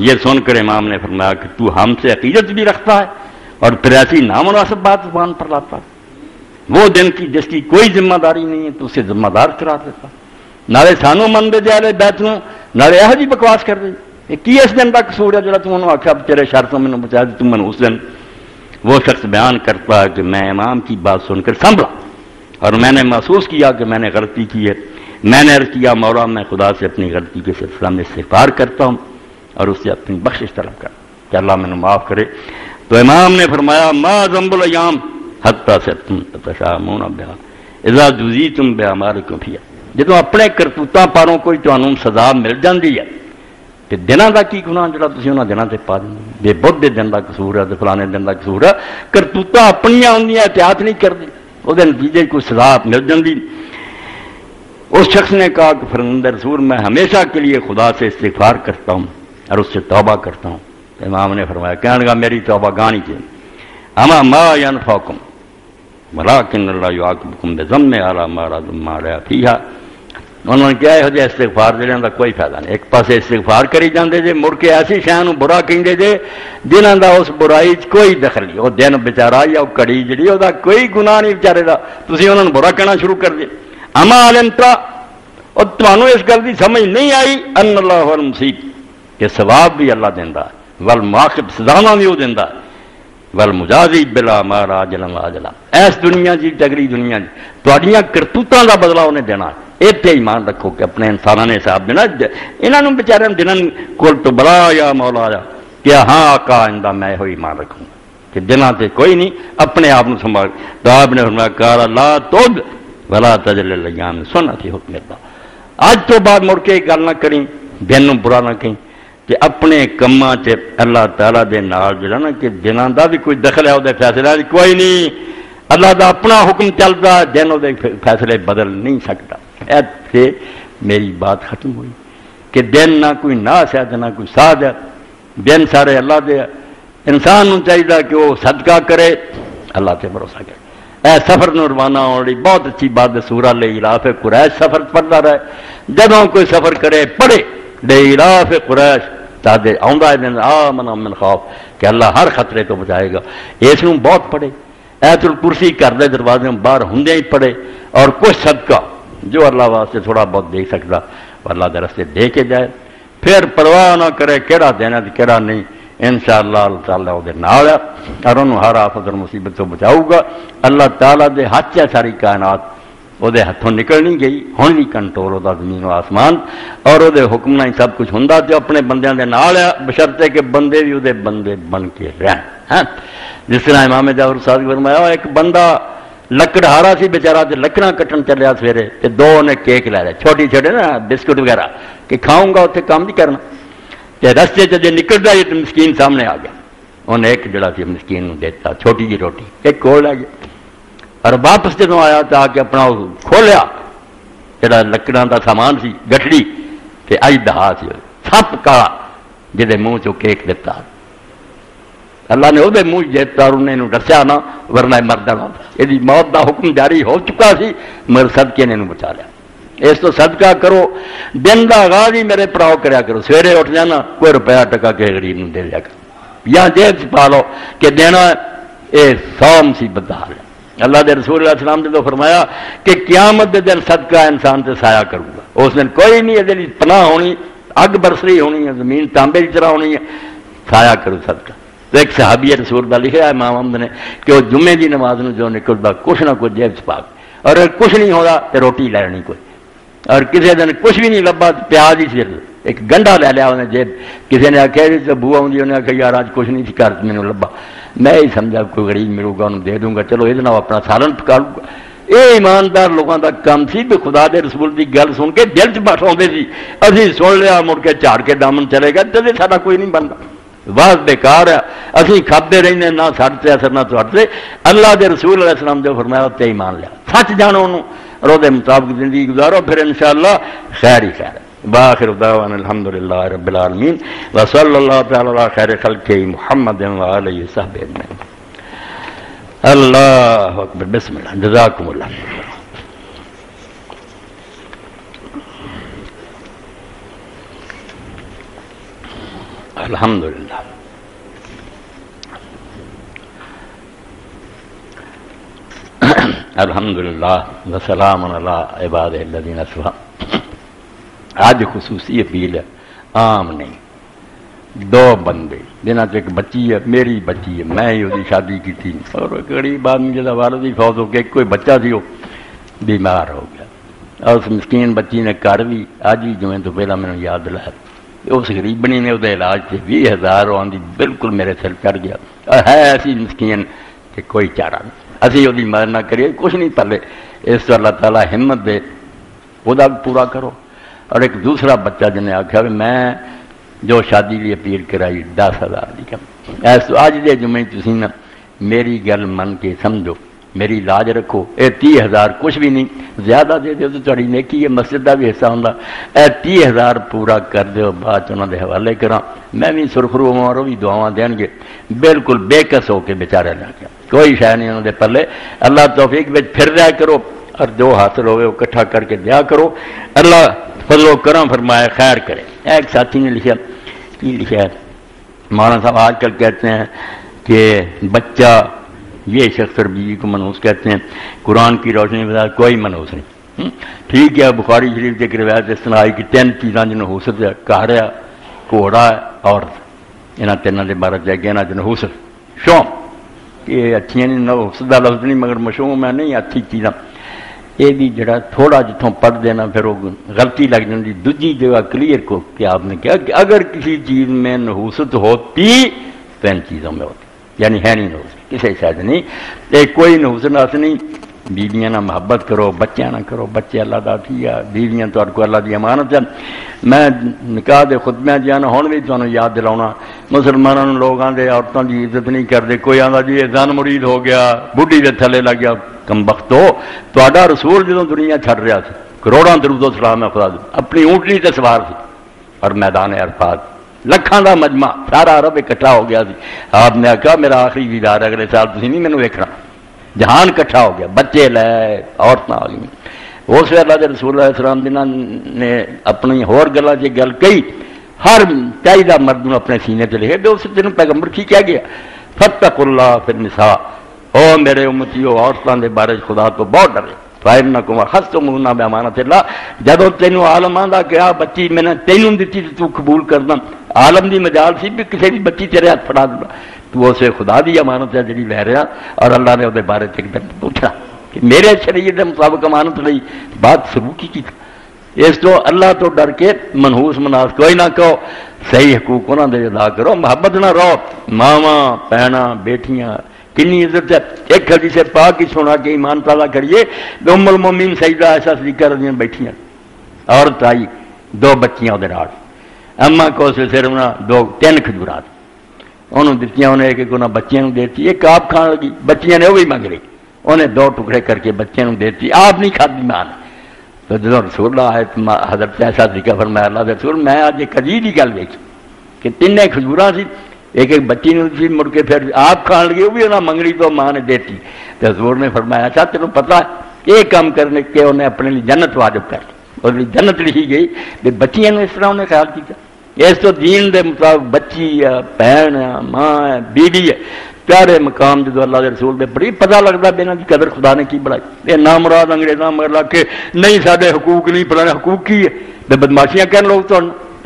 A: یہ سن کر امام نے فرمایا کہ تو ہم سے عقیدت بھی رکھتا ہے اور پھر ایسی نامناسب بات زبان پر لاتا ہے، وہ دن کی جس کی کوئی ذمہ داری نہیں ہے تو اسے ذمہ دار قرار دیتا، نالے سانو من دے جائے بیت نو، نالے یہ جی بکواس کر دے، یہ کی اس دن کا قصور ہے جڑا تم انہوں آخیا تیرے شر تو مینوں بچا دے، تم منحوس دن۔ وہ شخص بیان کرتا ہے کہ میں امام کی بات سن کر سنبھلا اور میں نے محسوس کیا کہ میں نے غلطی کی ہے. میں نے عرض کیا مولا میں خدا سے اپنی غلطی کے سلسلہ میں استغفار کرتا ہوں اور اس سے اپنی بخشش طلب کرتا ہوں کہ اللہ مجھے معاف کرے. تو امام نے فرمایا ما ذنب الیام حتی صرتم تتشامون بہا اذا جزیتم باعمالکم فیہا. جدوں اپنے کرتوتاں پاروں کوئی تانوں سزا مل جاندی ہے کہ دنوں کا کی گناہ جڑا تسی انہاں دنوں تے پا دیں بے بدھ دے دن دا قصور ہے تے فلانے دن دا قصور ہے. کرتوتاں اپنیاں ہوندیاں احتیاط نہیں کردی وہ نتیجے کوئی سزا مل جاندی. اس شخص نے کہا کہ فرزند رسول میں ہمیشہ کے لیے خدا سے استغفار کرتا ہوں اور اس سے توبہ کرتا ہوں. امام نے فرمایا کہنے لگا میری توبہ گانی چاہیے. اما ما ینفعکم ولکن اللہ یعاقبکم بذنب علی ما رضم علیہ فیہا. انہوں نے کیا یہ استغفار دینے کا کوئی فائدہ نہیں. ایک پاسے استغفار کری جاندے جے مڑ کے ایسی شے برا کہندے جے جنہاں دا اس برائی کوئی دخل نہیں. وہ دن بیچارہ یا کڑی جڑی وہ کوئی گناہ نہیں بیچارے دا تسی انہوں نے برا کہنا شروع کر دیا. اما علمتا اور تمہوں اس گل کی سمجھ نہیں آئی ان اللہ المصیب کہ ثواب بھی اللہ دینا والمعاقب سزاواں بھی وہ دینا والمجازی بلا ما راجلا واجلا. اس دنیا جی تگری دنیا جی تہاڈیاں کرتوتاں دا بدلہ انہیں دینا. اتنے ایمان رکھو کہ اپنے انسانوں نے حساب دینا. انہوں بچارے دنوں کول تو بلا یا مولا آیا کہ ہاں آقا آئندہ میں یہ ایمان رکھوں کہ دنوں سے کوئی نہیں اپنے آپ سنبھال. تو آپ نے فرمایا قال لا تد ولا تجل الايام سنت حکم اللہ. اج تو بعد مڑ کے گل نہ کریں دن برا نہ کہیں کہ اپنے کماں چ اللہ تعالیٰ دے نال جڑا نا کہ دنوں دا بھی کوئی دخل ہے وہ فیصلہ کوئی نہیں. اللہ دا اپنا حکم چلتا دن وہ فیصلے بدل نہیں سکتا. ایسے میری بات ختم ہوئی کہ دن نہ کوئی ناس ہے نہ کوئی ساز ہے. دن سارے اللہ دے. انسان نو چاہیے کہ وہ صدقہ کرے اللہ سے بھروسہ کرے. اے سفر نو روانہ ہونے بہت اچھی بات ہے. سورہ لإلاف قریش سفر پڑھتا رہے جدوں کوئی سفر کرے پڑھے لإلاف قریش تاکہ آؤندا دن آمن من خوف کہ اللہ ہر خطرے تو بچائے گا. اس نو بہت پڑھے. ایت الکرسی گھر دے دروازے باہر ہوندے ہی پڑھے اور کچھ صدقہ جو اللہ واسطے تھوڑا بہت دے سکتا اللہ دے راستے دے کے جائے. پھر پرواہ نہ کرے کہڑا دینا تے کہڑا نہیں. انشاءاللہ اللہ تعالیٰ وہ نال ہے اور انہوں ہر آفت اور مصیبت تو بچاؤ گا. اللہ تعالیٰ دے ہاتھ ہے ساری کائنات وہ ہاتھوں نکل نہیں گئی. ہوں بھی کنٹرول ہوتا زمین و آسمان اور وہ حکم نہ ہی سب کچھ ہوں تو اپنے بندیاں دے نال ہے بشرطے کہ بندے بھی وہ بندے بن کے رہن. ہاں جس طرح امام جعفر صادق فرمایا ایک بندہ لکڑہارا سی بیچارہ تے لکڑاں کٹن چلیا سویرے تے دو نے کیک لے لیا چھوٹی چھوٹے نا بسکٹ وغیرہ کہ کھاؤں گا اتنے کام نہیں کرنا. تے رستے جے نکلتا ہے تو مسکین سامنے آ گیا. انہیں ایک جڑا سی مسکین نو دیتا چھوٹی جی روٹی ایک کول لے گیا اور واپس جدوں آیا تو آ کے اپنا کھولیا جڑا لکڑاں دا سامان سی گٹڑی تے اج دہا سی سپ کالا جہدے منہ چو کیک دیتا. اللہ نے وہ منہ جیتا اور انہیں دسیا نہ ورنہ مردہ نہ یہ موت دا حکم جاری ہو چکا سی مگر صدقے نے بچا لیا. اس تو صدقہ کرو. دن دا آغاز ہی میرے پراؤ کریا کرو. سویرے اٹھ جانا کوئی روپیہ ٹکا کے غریب نو دے لیا کرو یا جیب پا لو کہ دینا یہ 100 مصیبت دا حال ہے. اللہ دے رسول علیہ السلام نے تو فرمایا کہ قیامت دے دن صدقہ انسان سے سایہ کروں گا. اس دن کوئی نہیں یہ پناہ ہونی اگ برسری ہونی ہے زمین تانبے کی طرح ہونی ہے سایہ کرو صدقہ. تو ایک صحابی رسول دا لکھا ہے امام احمد نے کہ وہ جمعے دی نماز نو جو نکلتا کچھ نہ کچھ جیب چ پا اور کچھ نہیں ہوتا تو روٹی لینی کوئی اور کسی دن کچھ بھی نہیں لبا پیاز ہی سر ایک گنڈا لے لیا انہیں جیب. کسی نے آخیا جی بوا آئی انہیں آخیا یار آج کچھ نہیں سی کر مینوں لبا میں ہی سمجھا کوئی غریب ملوں گا انہوں دے دوں گا چلو یہ اپنا سالن پکا لوں گا. یہ ایماندار لوگوں کا کام سی بھی خدا دے رسول کی گل سن کے دل چ بٹھاؤں سی. ابھی سن لیا مڑ کے جھاڑ کے دامن چلے گا تو سارا کوئی نہیں بنتا بس بیکار ہے. ابھی کھاتے رہنے نہ سڑ سے اثر نہ چڑھ سے. اللہ دے رسول علیہ السلام جو فرمایا تے ایمان لیا سچ جانو انہوں اور وہ مطابق زندگی گزارو پھر انشاءاللہ خیر ہی خیر ہے. باخر دعوانا الحمدللہ رب العالمین وصلی اللہ تعالی علی خیر خلقہ محمد وآلہ وصحبہ اجمعین. اللہ اکبر بسم اللہ جزاکم اللہ. الحمدللہ الحمدللہ وسلام علی عبادہ الذین اصطفیٰ. آج خصوصی اپیل ہے عام نہیں. دو بندے جنہاں چ ایک بچی ہے، میری بچی ہے، میں ہی وہی شادی کی تھی، اور ایک غریب آدمی جہاں والد ہی فوت ہو گیا، کوئی بچہ سی وہ بیمار ہو گیا، اور اس مسکین بچی نے کر بھی اج ہی جویں تو پہلا مینوں یاد دلایا، اس غریبنی نے وہ علاج سے 20,000 آدھی بالکل میرے سر چڑھ گیا، اور ہے ایسی مسکین کہ کوئی چارہ نہیں، اسی وہ مدد نہ کریے کچھ نہیں پلے، اس تو اللہ تعالیٰ ہمت دے وہ بھی پورا کرو۔ اور ایک دوسرا بچہ جنہیں آخیا بھی میں جو شادی کی اپیل کرائی 10,000 کی کم ایس اج دے جمعے تسی نا میری گل من کے سمجھو، میری لاج رکھو، اے 30,000 کچھ بھی نہیں، زیادہ دے دیو تو تھوڑی نیکی ہے، مسجد کا بھی حصہ ہوندا، اے 30,000 پورا کر دیو، بعد انہاں دے حوالے کراں، میں بھی سرخرو ہوں وہ بھی دعاواں دین گے، بالکل بے کس ہو کے بیچارے لگ گیا، کوئی شے نہیں انہاں دے پلے، اللہ توفیق وچ پھر رہا کرو، اور جو حاصل ہوئے وہ اکٹھا کر کے دیا کرو، اللہ فضل و کرم فرمائے، خیر کرے۔ ایک ساتھی نے لکھا، کی لکھا ہے، مولانا صاحب آج کل کہتے ہیں کہ بچہ یہ شخص اور بیوی کو منحوس کہتے ہیں، قرآن کی روشنی کے ساتھ کوئی منحوس نہیں، ٹھیک ہے، بخاری شریف کی ایک روایت اس طرح آئی کہ 3 چیزاں جنہوں نحوست ہے، کہڑا، گھوڑا عورت، یہاں تینوں کے بارے جا کے نحوست شوم، یہ اچھی نہیں، نحوست کا لفظ نہیں مگر مشوم ہے نہیں اچھی چیزاں، یہ بھی جڑا تھوڑا جتوں پڑھ دینا پھر وہ غلطی لگ جاتی۔ دوسری جگہ کلیئر کو کہ آپ نے کہا کہ اگر کسی چیز میں نحوست ہوتی تو ان چیزوں میں ہوتی، یعنی ہے نہیں نحوست کسی شاید نہیں، کوئی نحوست نہیں، بیویاں نہ محبت کرو، بچیاں نہ کرو، بچے اللہ دا ٹھیک ہے، بیویاں تو کو اللہ دی امانت ہے۔ میں نکاح دے خطبے جانا ہوں بھی تمہیں یاد دلاؤنا، مسلمانوں لوگوں کے عورتوں کی عزت نہیں کرتے، کوئی آتا جی زن مرید ہو گیا، بڈھی دے تھلے لگ گیا، کم بخت ہو، تہاڈا رسول جدوں دنیا چھڑ رہا سی، کروڑاں درود و سلام ہے خدا دے، اپنی اونٹنی تے سوار سی، اور میدان عرفات لکھاں دا مجمع سارا عرب اکٹھا ہو گیا سی، آپ نے کہا میرا آخری دیدار اگلے سال تسی نہیں مینوں ویکھنا، جہان کٹھا ہو گیا، بچے لے عورتیں آ گئی، اس اللہ کے رسول علیہ السلام جنہوں نے اپنی ہور گلاں چ گل کہی، ہر چاہیے مرد نوں اپنے سینے تے لکھے، اس دن پیغمبر کی کیا گیا، فاتقوا اللہ فی النساء، او میرے امتیو عورتوں کے بارے خدا تو بہت ڈرے، فإنکم أخذتموہن بأمانۃ اللہ، جدوں تینوں عالم آندا کہ آ بچی میں نے تینوں دتی تو قبول کرنا، عالم دی مجال سی بھی کسی بھی بچی تیرے ہاتھ پھڑا دینا، تو اسے خدا دی امانت ہے جڑی لے رہا، اور اللہ نے وہ بارے ایک دن پوچھا کہ میرے شریعت کے مطابق امانت لئی، بات سلوکی کی تھی، اس تو اللہ تو ڈر کے منحوس مناس کوئی نہ کہو، صحیح حقوق انہوں نے ادا کرو، محبت نہ رہو، ماواں بہناں بیٹیاں کنی عزت ہے۔ ایک حدیث پاک کی سنا کے ایمان تازہ کریے، ام المومنین سیدہ عائشہ صدیقہ رضی اللہ بیٹھیاں، عورت آئی 2 بچیاں وہ نال، اما کو صرف 3 کھجورات انہوں دتیاں، انہیں ایک انہیں بچیاں نوں دیتی، ایک آپ کھان لگی، بچیاں نے وہ بھی منگ رہی، انہیں 2 ٹکڑے کر کے بچیاں نوں دیتی، آپ نہیں کھادی ماں نے۔ تو جب رسول اللہ آئے حضرت عائشہ صدیقہ فرمایا اللہ کے رسول میں آج ایک عجیب ہی گل دیکھی کہ 3 کھجوراں سی، ایک بچی نے سی، مڑ کے پھر آپ کھان لگے، وہ بھی انہیں منگنی تو ماں نے دیتی، تو حضور نے فرمایا اچھا تینوں پتہ ہے یہ کام کرنے کے انہیں اپنے لیے جنت واجب کر لی، اور جنت لکھی گئی کہ بچیاں نے اس طرح انہیں خیال کیا، اس تو دین دے مطابق بچی ہے، بہن ہے، ماں ہے، بیوی ہے، پیارے مقام جدو اللہ کے رسول دے بڑی پتہ لگتا بے انہاں دی قدر خدا نے کی بڑھائی، یہ نامراد انگریزاں مگر لگ کے نہیں سارے حقوق نہیں پڑھانے، حقوق کی ہے بے بدماشیاں کہنے لوگ تو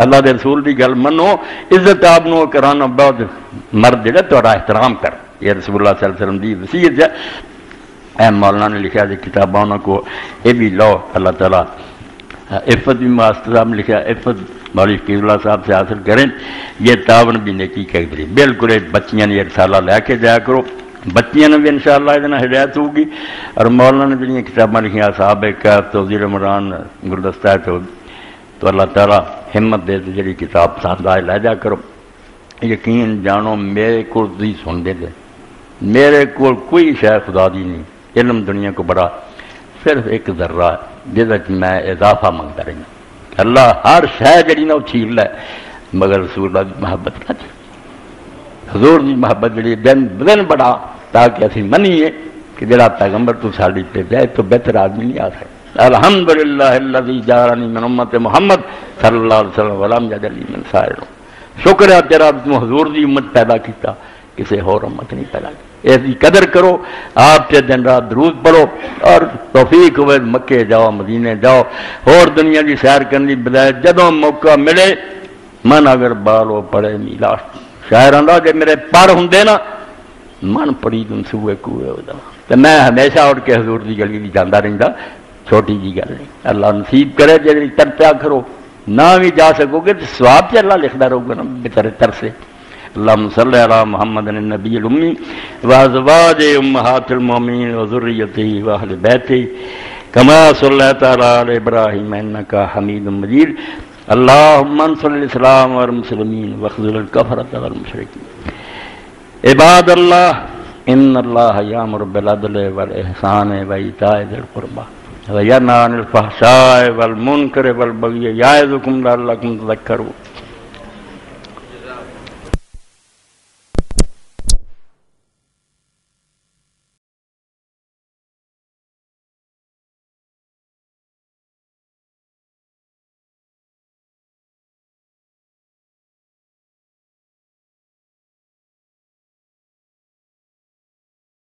A: اللہ دے رسول دی گل منو، عزت آپ نو کرانا، بہت مرد جڑا تہاڈا احترام کر، یہ رسول اللہ صلی اللہ علیہ وسلم دی وصیت ہے۔ اے مولانا نے لکھا جی کتاباں انہوں کو یہ بھی لو، اللہ تعالیٰ عفت بھی ماسٹر صاحب نے لکھا، عفت مولوی فقیر اللہ صاحب سے حاصل کریں، یہ تعاون بھی نیکی کا ذریعہ، بالکل بچیاں نے رسالہ لے کے جایا کرو، بچیاں نے بھی انشاءاللہ یہ ہدایت ہوگی، اور مولانا نے جڑیاں کتاباں لکھیاں اصحاب کہف، توضیح عمران، گلدستہ تو اللہ تعالیٰ ہمت دے تو جڑی کتاب پسند آئے لے جا کرو، یقین جانو میرے کو دی سن دے دے، میرے کو کوئی شے خدا دی نہیں، علم دنیا کو بڑا صرف ایک ذرہ ہے جس میں اضافہ منگتا رہنا، اللہ ہر شے جڑی نا وہ چھیل لے، مگر رسول اللہ کی محبت نہ چھیل، حضور کی محبت جڑی دن بدن بڑا، تاکہ اسی منیے کہ جڑا پیغمبر تو ساڑی پہ جائے تو بہتر آدمی نہیں آ سکتا۔ الحمدللہ الذی جعلنی من امت محمد صلی اللہ علیہ وسلم ولم یجعلنی من سائر، شکر ہے تیرا تو حضور دی امت پیدا کیتا، کسی اور امت نہیں پیدا کی، ایسی قدر کرو، آپ سے دن رات درود پڑھو، اور توفیق ہوئے مکے جاؤ، مدینے جاؤ، اور دنیا کی سیر کرنے کی بجائے جدوں موقع ملے من اگر بالو پڑے میلا شاعراں دا جے میرے پر ہوندے نا من پڑی تم سوئے کوئے ہو دا تو میں ہمیشہ اٹھ کے حضور دی گلی بھی جاندہ رہندا چھوٹی جی گل نہیں اللہ نصیب کرے جی ترپیا کرو نہ بھی جا سکو گے تو ثواب سے اللہ لکھدا رہو گا نا بےچارے ترسے اللہم صلی علی محمد النبی الامی وازواج امہات المومنین وذریتہ واہل بیتہ کما صلیت علی ابراہیم انک حمید مجید اللہم انصر الاسلام والمسلمین واخذل الکفرۃ والمشرکین عباد اللہ ان اللہ یامر بالعدل والإحسان وإیتاء ذی القربى وینہی عن الفحشاء والمنکر والبغی یعظکم لعلکم تذکرون